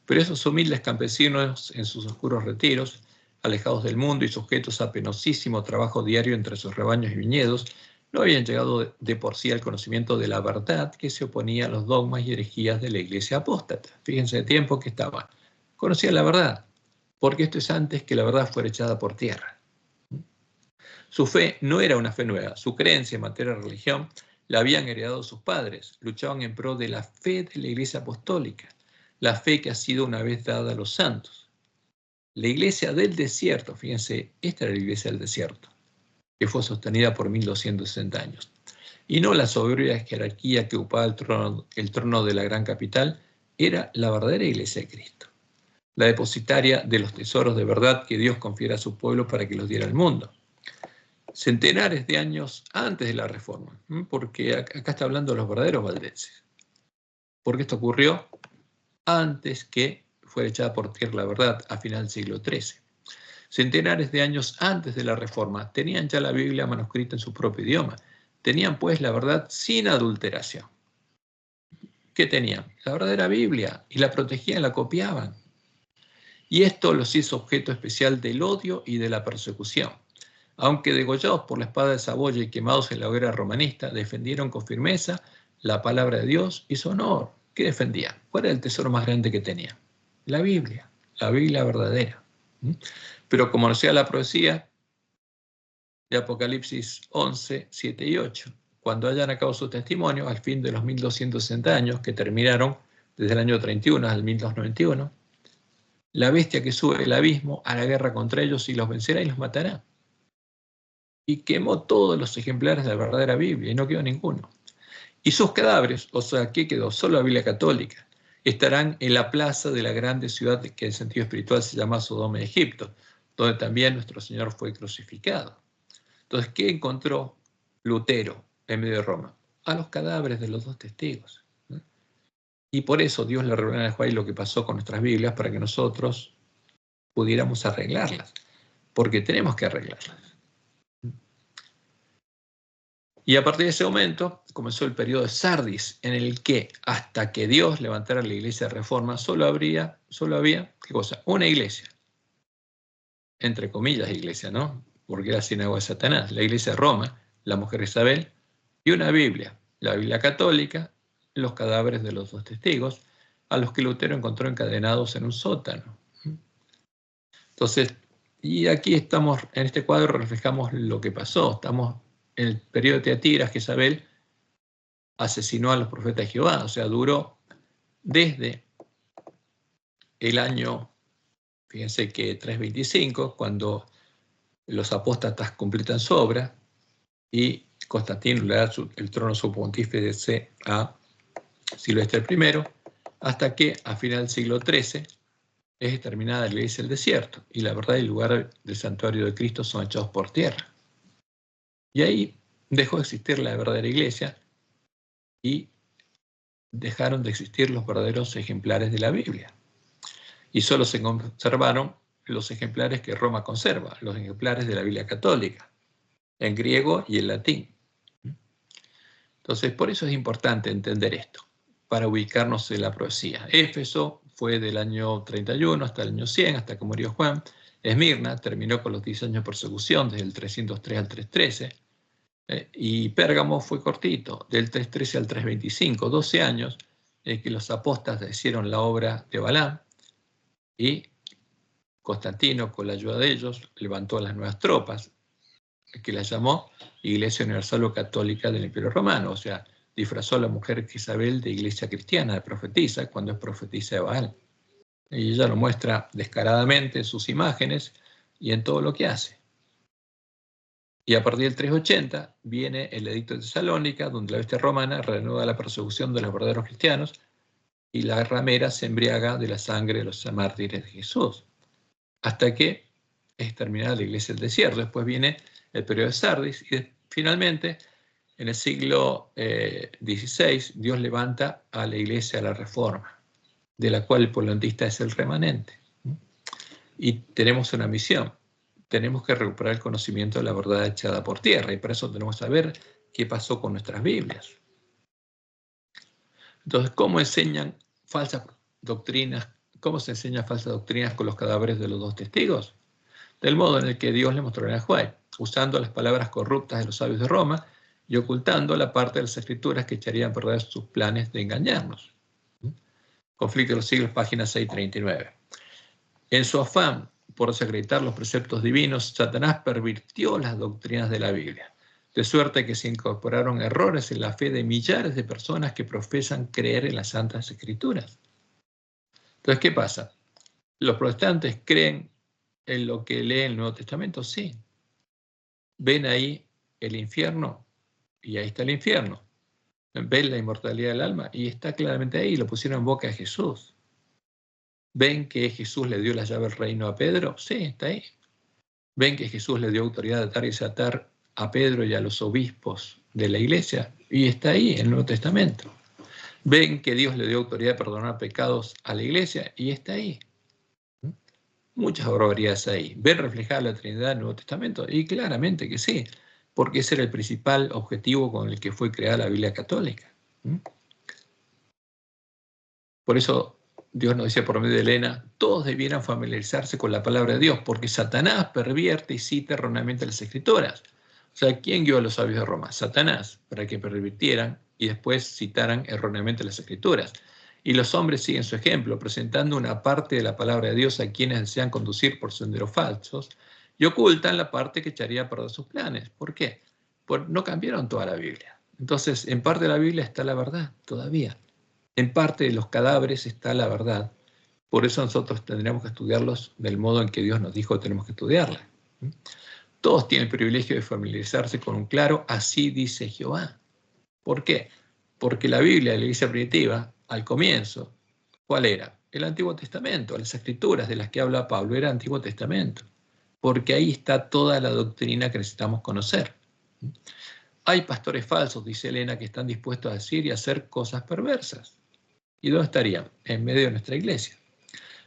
Pero esos humildes campesinos en sus oscuros retiros, alejados del mundo y sujetos a penosísimo trabajo diario entre sus rebaños y viñedos, no habían llegado de por sí al conocimiento de la verdad que se oponía a los dogmas y herejías de la iglesia apóstata. Fíjense el tiempo que estaba. Conocían la verdad, porque esto es antes que la verdad fuera echada por tierra. Su fe no era una fe nueva, su creencia en materia de religión la habían heredado sus padres, luchaban en pro de la fe de la iglesia apostólica, la fe que ha sido una vez dada a los santos. La iglesia del desierto, fíjense, esta era la iglesia del desierto, que fue sostenida por 1260 años. Y no la soberbia jerarquía que ocupaba el trono de la gran capital, era la verdadera iglesia de Cristo, la depositaria de los tesoros de verdad que Dios confiera a su pueblo para que los diera al mundo. Centenares de años antes de la Reforma, porque acá está hablando de los verdaderos valdenses, porque esto ocurrió antes que fuera echada por tierra la verdad a final del siglo XIII. Centenares de años antes de la Reforma tenían ya la Biblia manuscrita en su propio idioma. Tenían pues la verdad sin adulteración. ¿Qué tenían? La verdadera Biblia, y la protegían, la copiaban. Y esto los hizo objeto especial del odio y de la persecución. Aunque degollados por la espada de Saboya y quemados en la hoguera romanista, defendieron con firmeza la palabra de Dios y su honor. ¿Qué defendían? ¿Cuál era el tesoro más grande que tenían? La Biblia verdadera. Pero como decía la profecía de Apocalipsis 11, 7 y 8, cuando hayan acabado su testimonio, al fin de los 1260 años que terminaron desde el año 31 al 1291, la bestia que sube del abismo a la guerra contra ellos y los vencerá y los matará. Y quemó todos los ejemplares de la verdadera Biblia y no quedó ninguno. Y sus cadáveres, o sea, ¿qué quedó? Solo la Biblia católica. Estarán en la plaza de la grande ciudad que en sentido espiritual se llama Sodoma de Egipto, donde también nuestro Señor fue crucificado. Entonces, ¿qué encontró Lutero en medio de Roma? A los cadáveres de los dos testigos. Y por eso Dios le reveló a Juan lo que pasó con nuestras Biblias para que nosotros pudiéramos arreglarlas, porque tenemos que arreglarlas. Y a partir de ese momento comenzó el periodo de Sardis, en el que hasta que Dios levantara la iglesia de Reforma, solo había, ¿qué cosa? Una iglesia, entre comillas iglesia, ¿no? Porque era sinagoga de Satanás, la iglesia de Roma, la mujer Isabel, y una Biblia, la Biblia católica, los cadáveres de los dos testigos, a los que Lutero encontró encadenados en un sótano. Entonces, y aquí estamos, en este cuadro reflejamos lo que pasó, estamos en el periodo de Teatiras, que Isabel asesinó a los profetas de Jehová, o sea, duró desde el año, fíjense que 325, cuando los apóstatas completan su obra, y Constantino le da el trono subpontífice a Silvestre I, hasta que a final del siglo XIII es exterminada la iglesia del desierto, y la verdad y el lugar del santuario de Cristo son echados por tierra. Y ahí dejó de existir la verdadera iglesia, y dejaron de existir los verdaderos ejemplares de la Biblia. Y solo se conservaron los ejemplares que Roma conserva, los ejemplares de la Biblia católica, en griego y en latín. Entonces, por eso es importante entender esto, para ubicarnos en la profecía. Éfeso fue del año 31 hasta el año 100, hasta que murió Juan. Esmirna terminó con los 10 años de persecución, desde el 303 al 313. Y Pérgamo fue cortito, del 313 al 325, 12 años, que los apóstatas hicieron la obra de Balaam, y Constantino, con la ayuda de ellos, levantó las nuevas tropas, que las llamó Iglesia Universal o Católica del Imperio Romano. O sea, disfrazó a la mujer Isabel de iglesia cristiana, de profetisa, cuando es profetisa de Baal. Y ella lo muestra descaradamente en sus imágenes y en todo lo que hace. Y a partir del 380 viene el Edicto de Tesalónica, donde la bestia romana reanuda la persecución de los verdaderos cristianos y la ramera se embriaga de la sangre de los mártires de Jesús, hasta que es terminada la iglesia del desierto. Después viene el periodo de Sardis y finalmente, en el siglo XVI, Dios levanta a la iglesia de la Reforma, de la cual el pueblo adventista es el remanente. Y tenemos una misión. Tenemos que recuperar el conocimiento de la verdad echada por tierra, y para eso tenemos que saber qué pasó con nuestras Biblias. Entonces, ¿cómo enseñan falsas doctrinas? ¿Cómo se enseñan falsas doctrinas con los cadáveres de los dos testigos? Del modo en el que Dios le mostró a Juan, usando las palabras corruptas de los sabios de Roma y ocultando la parte de las escrituras que echarían a perder sus planes de engañarnos. Conflicto de los siglos, página 639. En su afán por desacreditar los preceptos divinos, Satanás pervirtió las doctrinas de la Biblia, de suerte que se incorporaron errores en la fe de millares de personas que profesan creer en las Santas Escrituras. Entonces, ¿qué pasa? ¿Los protestantes creen en lo que leen el Nuevo Testamento? Sí. ¿Ven ahí el infierno? Y ahí está el infierno. ¿Ven la inmortalidad del alma? Y está claramente ahí, lo pusieron en boca de Jesús. ¿Ven que Jesús le dio la llave del reino a Pedro? Sí, está ahí. ¿Ven que Jesús le dio autoridad de atar y desatar a Pedro y a los obispos de la iglesia? Y está ahí, en el Nuevo Testamento. ¿Ven que Dios le dio autoridad de perdonar pecados a la iglesia? Y está ahí. Muchas barbaridades ahí. ¿Ven reflejada la Trinidad en el Nuevo Testamento? Y claramente que sí, porque ese era el principal objetivo con el que fue creada la Biblia católica. Por eso Dios nos decía por medio de Elena, todos debieran familiarizarse con la palabra de Dios, porque Satanás pervierte y cita erróneamente las Escrituras. O sea, ¿quién guió a los sabios de Roma? Satanás, para que pervirtieran y después citaran erróneamente las Escrituras. Y los hombres siguen su ejemplo, presentando una parte de la palabra de Dios a quienes desean conducir por senderos falsos y ocultan la parte que echaría a perder sus planes. ¿Por qué? Pues no cambiaron toda la Biblia. Entonces, en parte de la Biblia está la verdad todavía. En parte de los cadáveres está la verdad. Por eso nosotros tendríamos que estudiarlos del modo en que Dios nos dijo que tenemos que estudiarla. Todos tienen el privilegio de familiarizarse con un claro, así dice Jehová. ¿Por qué? Porque la Biblia de la Iglesia primitiva, al comienzo, ¿cuál era? El Antiguo Testamento, las Escrituras de las que habla Pablo, era Antiguo Testamento. Porque ahí está toda la doctrina que necesitamos conocer. Hay pastores falsos, dice Elena, que están dispuestos a decir y hacer cosas perversas. ¿Y dónde estarían? En medio de nuestra iglesia.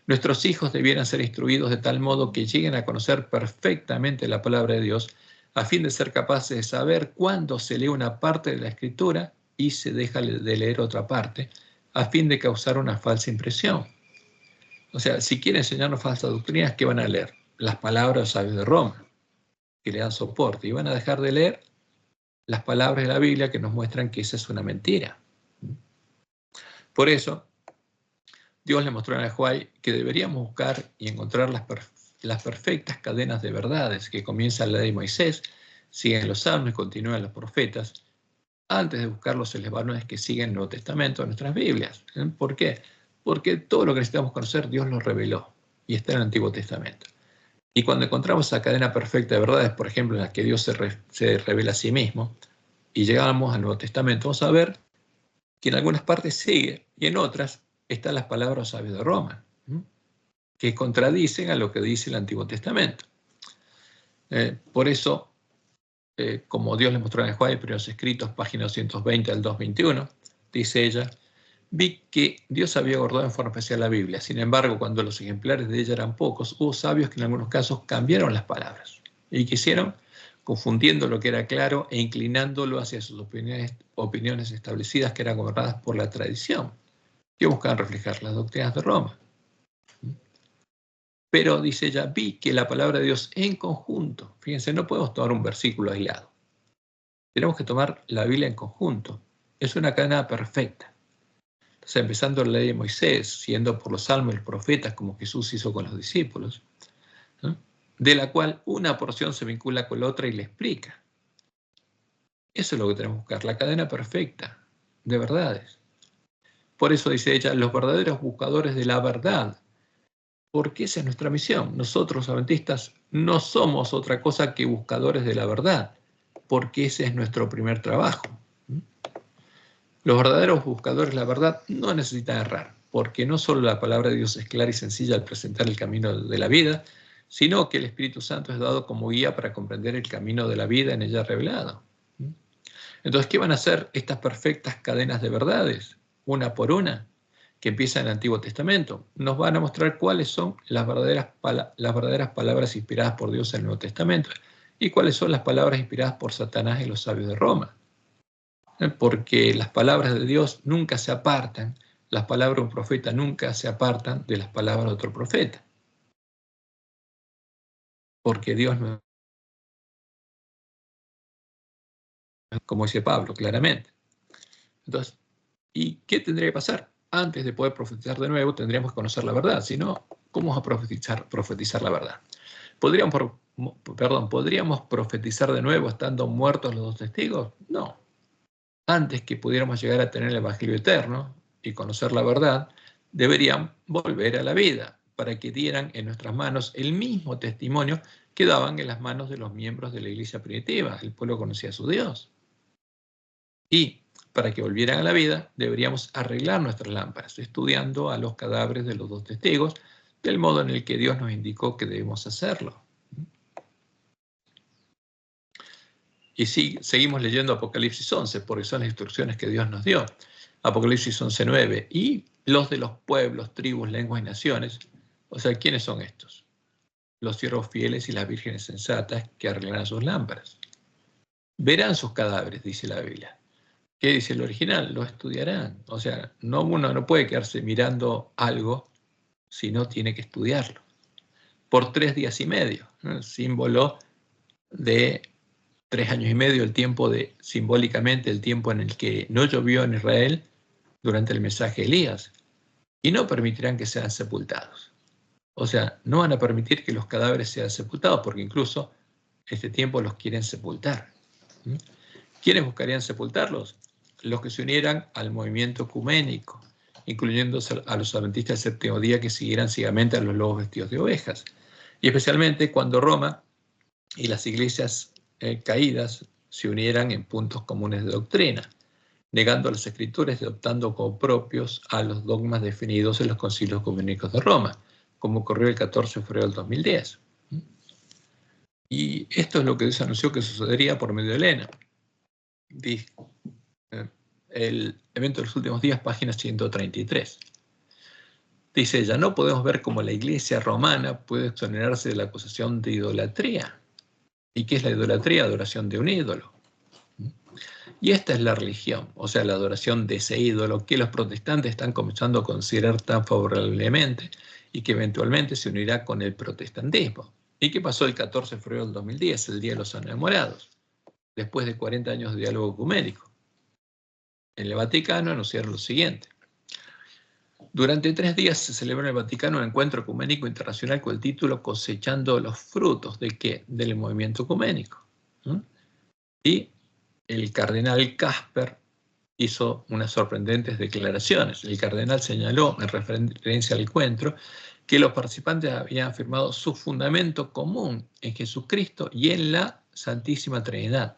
Nuestros hijos debieran ser instruidos de tal modo que lleguen a conocer perfectamente la palabra de Dios, a fin de ser capaces de saber cuándo se lee una parte de la Escritura y se deja de leer otra parte, a fin de causar una falsa impresión. O sea, si quieren enseñarnos falsas doctrinas, ¿qué van a leer? Las palabras de los sabios de Roma, que le dan soporte, y van a dejar de leer las palabras de la Biblia que nos muestran que esa es una mentira. Por eso, Dios le mostró a Juan que deberíamos buscar y encontrar las perfectas cadenas de verdades que comienzan la ley de Moisés, siguen los salmos y continúan los profetas, antes de buscar los escalones que siguen el Nuevo Testamento de nuestras Biblias. ¿Por qué? Porque todo lo que necesitamos conocer, Dios lo reveló y está en el Antiguo Testamento. Y cuando encontramos esa cadena perfecta de verdades, por ejemplo, en la que Dios se revela a sí mismo, y llegamos al Nuevo Testamento, vamos a ver que en algunas partes sigue y en otras están las palabras sabias de Roma, que contradicen a lo que dice el Antiguo Testamento. Por eso, como Dios le mostró en Juan, en primeros escritos, página 220 al 221, dice ella, vi que Dios había guardado en forma especial la Biblia. Sin embargo, cuando los ejemplares de ella eran pocos, hubo sabios que en algunos casos cambiaron las palabras y quisieron, confundiendo lo que era claro e inclinándolo hacia sus opiniones establecidas que eran gobernadas por la tradición, que buscaban reflejar las doctrinas de Roma. Pero, dice ella, vi que la palabra de Dios en conjunto, fíjense, no podemos tomar un versículo aislado. Tenemos que tomar la Biblia en conjunto. Es una cadena perfecta. Entonces, empezando la ley de Moisés, siendo por los salmos y los profetas, como Jesús hizo con los discípulos, ¿no? De la cual una porción se vincula con la otra y le explica. Eso es lo que tenemos que buscar, la cadena perfecta de verdades. Por eso dice ella, los verdaderos buscadores de la verdad, porque esa es nuestra misión. Nosotros, adventistas, no somos otra cosa que buscadores de la verdad, porque ese es nuestro primer trabajo. Los verdaderos buscadores de la verdad no necesitan errar, porque no solo la palabra de Dios es clara y sencilla al presentar el camino de la vida, sino que el Espíritu Santo es dado como guía para comprender el camino de la vida en ella revelado. Entonces, ¿qué van a hacer estas perfectas cadenas de verdades? Una por una, que empiezan en el Antiguo Testamento. Nos van a mostrar cuáles son las verdaderas palabras inspiradas por Dios en el Nuevo Testamento y cuáles son las palabras inspiradas por Satanás y los sabios de Roma. Porque las palabras de Dios nunca se apartan, las palabras de un profeta nunca se apartan de las palabras de otro profeta. Porque Dios no es, como dice Pablo, claramente. Entonces, ¿y qué tendría que pasar? Antes de poder profetizar de nuevo, tendríamos que conocer la verdad. Si no, ¿cómo vamos a profetizar la verdad? ¿Podríamos profetizar de nuevo estando muertos los dos testigos? No. Antes que pudiéramos llegar a tener el Evangelio eterno y conocer la verdad, deberían volver a la vida para que dieran en nuestras manos el mismo testimonio que daban en las manos de los miembros de la iglesia primitiva. El pueblo conocía a su Dios. Y para que volvieran a la vida, deberíamos arreglar nuestras lámparas, estudiando a los cadáveres de los dos testigos, del modo en el que Dios nos indicó que debemos hacerlo. Y sí, seguimos leyendo Apocalipsis 11, porque son las instrucciones que Dios nos dio. Apocalipsis 11:9. Y los de los pueblos, tribus, lenguas y naciones, o sea, ¿quiénes son estos? Los siervos fieles y las vírgenes sensatas que arreglarán sus lámparas. Verán sus cadáveres, dice la Biblia. ¿Qué dice el original? Lo estudiarán. O sea, uno no puede quedarse mirando algo si no tiene que estudiarlo. Por 3 días y medio, ¿no? El símbolo de 3 años y medio, simbólicamente el tiempo en el que no llovió en Israel durante el mensaje de Elías. Y no permitirán que sean sepultados. O sea, no van a permitir que los cadáveres sean sepultados, porque incluso este tiempo los quieren sepultar. ¿Quiénes buscarían sepultarlos? Los que se unieran al movimiento ecuménico, incluyendo a los adventistas del séptimo día que siguieran ciegamente a los lobos vestidos de ovejas. Y especialmente cuando Roma y las iglesias caídas se unieran en puntos comunes de doctrina, negando las escrituras y adoptando como propios a los dogmas definidos en los concilios ecuménicos de Roma, como ocurrió el 14 de febrero del 2010. Y esto es lo que Dios anunció que sucedería por medio de Elena. El evento de los últimos días, página 133. Dice ella, no podemos ver cómo la iglesia romana puede exonerarse de la acusación de idolatría. ¿Y qué es la idolatría? Adoración de un ídolo. Y esta es la religión, o sea, la adoración de ese ídolo que los protestantes están comenzando a considerar tan favorablemente y que eventualmente se unirá con el protestantismo. ¿Y qué pasó el 14 de febrero del 2010, el Día de los Enamorados? Después de 40 años de diálogo ecuménico. En el Vaticano anunciaron lo siguiente. Durante 3 días se celebra en el Vaticano un encuentro ecuménico internacional con el título Cosechando los frutos ¿de qué? Del movimiento ecuménico. Y el cardenal Casper hizo unas sorprendentes declaraciones. El cardenal señaló, en referencia al encuentro, que los participantes habían afirmado su fundamento común en Jesucristo y en la Santísima Trinidad,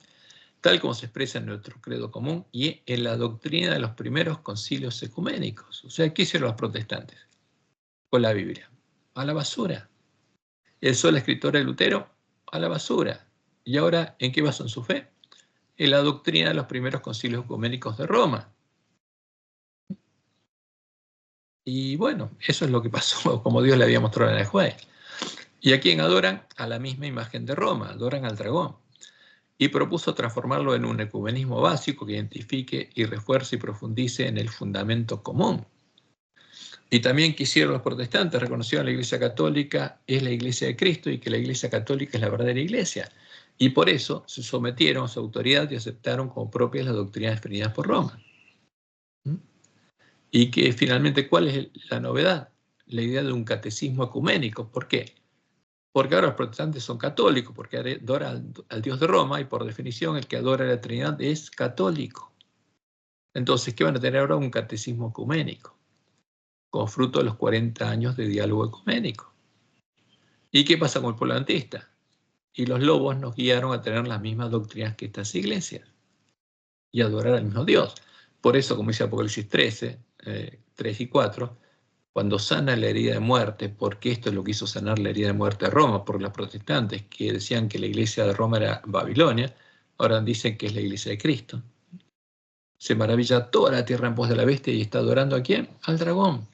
tal como se expresa en nuestro credo común y en la doctrina de los primeros concilios ecuménicos. O sea, ¿qué hicieron los protestantes con la Biblia? A la basura. El sola escritura de Lutero, a la basura. ¿Y ahora en qué basan su fe? En la doctrina de los primeros concilios ecuménicos de Roma. Y bueno, eso es lo que pasó, como Dios le había mostrado en el juez. ¿Y a quién adoran? A la misma imagen de Roma, adoran al dragón. Y propuso transformarlo en un ecumenismo básico que identifique y refuerce y profundice en el fundamento común. Y también quisieron los protestantes, reconocieron la Iglesia Católica es la Iglesia de Cristo y que la Iglesia Católica es la verdadera Iglesia. Y por eso se sometieron a su autoridad y aceptaron como propias las doctrinas definidas por Roma. Y que finalmente, ¿cuál es la novedad? La idea de un catecismo ecuménico. ¿Por qué? Porque ahora los protestantes son católicos, porque adoran al Dios de Roma y por definición el que adora a la Trinidad es católico. Entonces, ¿qué van a tener ahora? Un catecismo ecuménico, como fruto de los 40 años de diálogo ecuménico. ¿Y qué pasa con el pueblo adventista? Y los lobos nos guiaron a tener las mismas doctrinas que estas iglesias y adorar al mismo Dios. Por eso, como dice Apocalipsis 13, 3 y 4, cuando sana la herida de muerte, porque esto es lo que hizo sanar la herida de muerte de Roma, por los protestantes que decían que la iglesia de Roma era Babilonia, ahora dicen que es la iglesia de Cristo. Se maravilla toda la tierra en pos de la bestia y está adorando ¿a quién? Al dragón.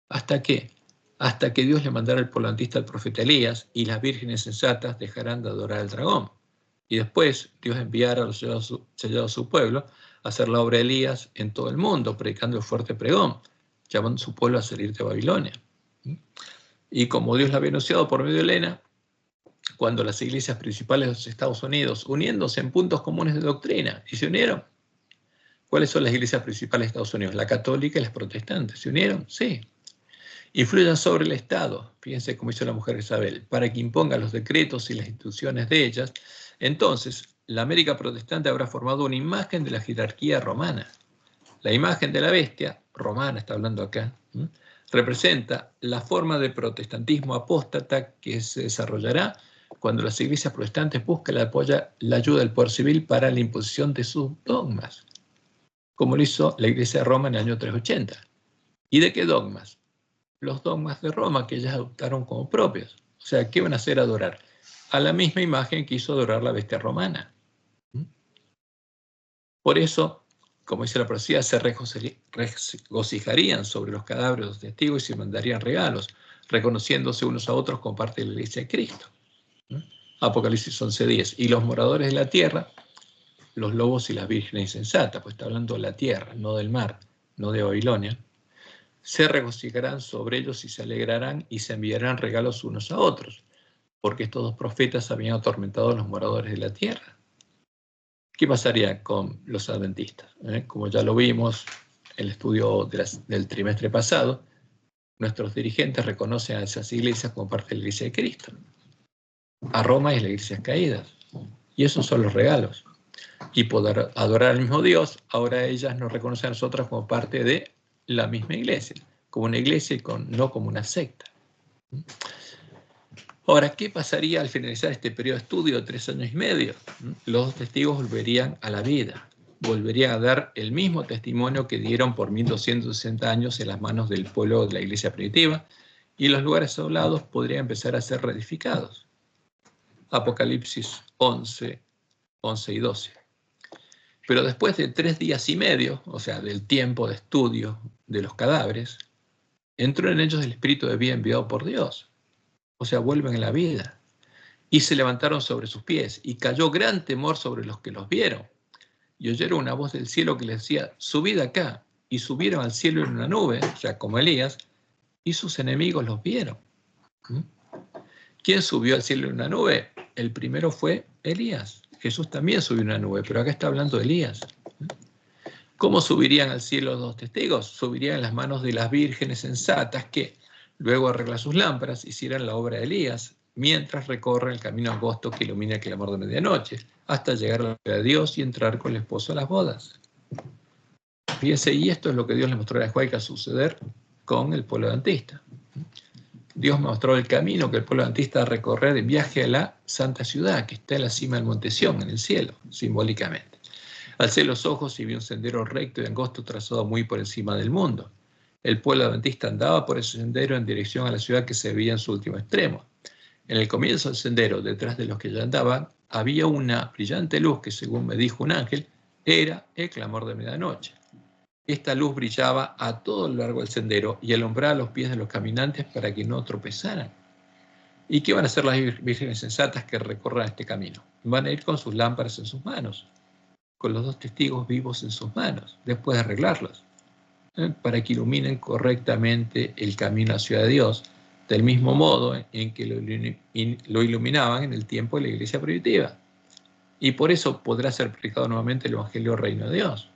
¿Hasta qué? Hasta que Dios le mandara el polantista al profeta Elías y las vírgenes sensatas dejarán de adorar al dragón. Y después Dios enviará a los sellados a su pueblo a hacer la obra de Elías en todo el mundo, predicando el fuerte pregón, llamando a su pueblo a salir de Babilonia. Y como Dios lo había anunciado por medio de Elena, cuando las iglesias principales de los Estados Unidos, uniéndose en puntos comunes de doctrina, y se unieron. ¿Cuáles son las iglesias principales de Estados Unidos? La católica y las protestantes. ¿Se unieron? Sí. Influyan sobre el Estado, fíjense cómo hizo la mujer Isabel, para que imponga los decretos y las instituciones de ellas. Entonces, la América protestante habrá formado una imagen de la jerarquía romana. La imagen de la bestia, romana está hablando acá, representa la forma de protestantismo apóstata que se desarrollará cuando las iglesias protestantes buscan la ayuda del poder civil para la imposición de sus dogmas, como lo hizo la iglesia de Roma en el año 380. ¿Y de qué dogmas? Los dogmas de Roma que ellas adoptaron como propios. O sea, ¿qué van a hacer? Adorar a la misma imagen que hizo adorar la bestia romana. Por eso, como dice la profecía, se regocijarían sobre los cadáveres de los testigos y se mandarían regalos, reconociéndose unos a otros como parte de la iglesia de Cristo. Apocalipsis 11:10. Y los moradores de la tierra, los lobos y las vírgenes insensatas, pues está hablando de la tierra, no del mar, no de Babilonia, se regocijarán sobre ellos y se alegrarán y se enviarán regalos unos a otros, porque estos dos profetas habían atormentado a los moradores de la tierra. ¿Qué pasaría con los adventistas? Como ya lo vimos en el estudio del trimestre pasado, nuestros dirigentes reconocen a esas iglesias como parte de la iglesia de Cristo. A Roma es la iglesia caída. Y esos son los regalos. Y poder adorar al mismo Dios, ahora ellas nos reconocen a nosotras como parte de la misma iglesia, como una iglesia y no como una secta. Ahora, ¿qué pasaría al finalizar este periodo de estudio de 3 años y medio? Los dos testigos volverían a la vida, volverían a dar el mismo testimonio que dieron por 1260 años en las manos del pueblo de la iglesia primitiva, y los lugares hablados podrían empezar a ser reedificados. Apocalipsis 11, 11 y 12. Pero después de 3 días y medio, o sea, del tiempo de estudio de los cadáveres, entró en ellos el espíritu de vida enviado por Dios. O sea, vuelven a la vida. Y se levantaron sobre sus pies, y cayó gran temor sobre los que los vieron. Y oyeron una voz del cielo que les decía, subid acá. Y subieron al cielo en una nube, o sea, como Elías, y sus enemigos los vieron. ¿Quién subió al cielo en una nube? El primero fue Elías. Jesús también subió en una nube, pero acá está hablando de Elías. ¿Cómo subirían al cielo los dos testigos? Subirían en las manos de las vírgenes sensatas que, luego de arreglar sus lámparas, hicieran la obra de Elías, mientras recorren el camino angosto que ilumina el clamor de medianoche, hasta llegar a la gloria de Dios y entrar con el esposo a las bodas. Fíjense, y esto es lo que Dios le mostró a Juan que a suceder con el pueblo adventista. Dios mostró el camino que el pueblo adventista va a recorrer en viaje a la santa ciudad, que está en la cima del monte Sión, en el cielo, simbólicamente. Alcé los ojos y vi un sendero recto y angosto trazado muy por encima del mundo. El pueblo adventista andaba por ese sendero en dirección a la ciudad que se veía en su último extremo. En el comienzo del sendero, detrás de los que ya andaban, había una brillante luz que, según me dijo un ángel, era el clamor de medianoche. Esta luz brillaba a todo lo largo del sendero y alumbraba los pies de los caminantes para que no tropezaran. ¿Y qué van a hacer las vírgenes sensatas que recorran este camino? Van a ir con sus lámparas en sus manos, con los 2 testigos vivos en sus manos, después de arreglarlos, para que iluminen correctamente el camino hacia Dios, del mismo modo en que lo iluminaban en el tiempo de la iglesia primitiva. Y por eso podrá ser predicado nuevamente el Evangelio del Reino de Dios.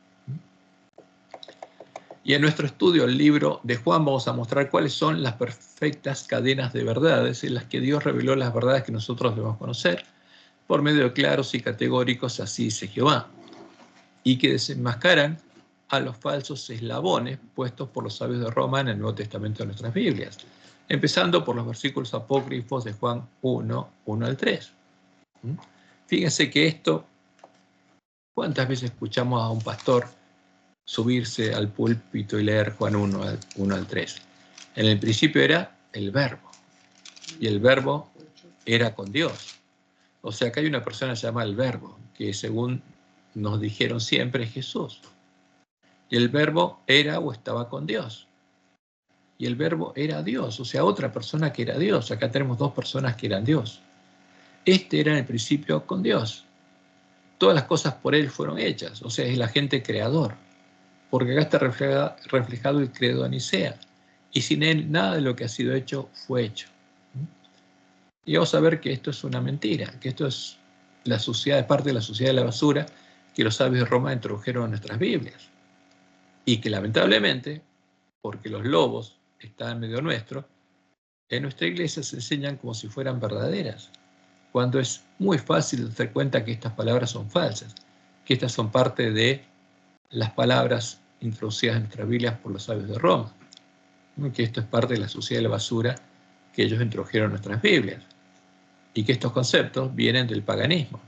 Y en nuestro estudio del libro de Juan vamos a mostrar cuáles son las perfectas cadenas de verdades en las que Dios reveló las verdades que nosotros debemos conocer por medio de claros y categóricos, así dice Jehová, y que desenmascaran a los falsos eslabones puestos por los sabios de Roma en el Nuevo Testamento de nuestras Biblias, empezando por los versículos apócrifos de Juan 1, 1 al 3. Fíjense que esto, ¿cuántas veces escuchamos a un pastor subirse al púlpito y leer Juan 1 al 3? En el principio era el Verbo, y el Verbo era con Dios. O sea que hay una persona llamada el Verbo, que según nos dijeron siempre es Jesús. Y el Verbo era o estaba con Dios. Y el Verbo era Dios, o sea, otra persona que era Dios. Acá tenemos 2 personas que eran Dios. Este era en el principio con Dios. Todas las cosas por Él fueron hechas, o sea, es el agente creador. Porque acá está reflejado el credo de Nicea. Y sin Él nada de lo que ha sido hecho fue hecho. Y vamos a ver que esto es una mentira, que esto es la suciedad, parte de la suciedad de la basura que los sabios de Roma introdujeron en nuestras Biblias. Y que lamentablemente, porque los lobos están en medio nuestro, en nuestra iglesia se enseñan como si fueran verdaderas, cuando es muy fácil darse cuenta que estas palabras son falsas, que estas son parte de las palabras introducidas en nuestras Biblias por los sabios de Roma, que esto es parte de la suciedad de la basura que ellos introdujeron en nuestras Biblias, y que estos conceptos vienen del paganismo.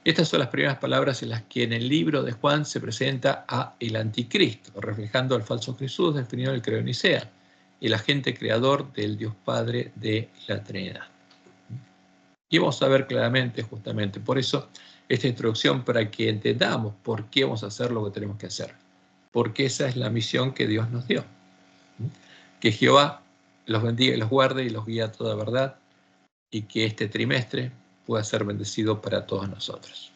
Estas son las primeras palabras en las que en el libro de Juan se presenta a el anticristo, reflejando al falso Jesús definido en el credo de Nicea, el agente creador del Dios Padre de la Trinidad. Y vamos a ver claramente, justamente, por eso, esta introducción para que entendamos por qué vamos a hacer lo que tenemos que hacer. Porque esa es la misión que Dios nos dio. Que Jehová los bendiga y los guarde y los guíe a toda verdad, y que este trimestre pueda ser bendecido para todos nosotros.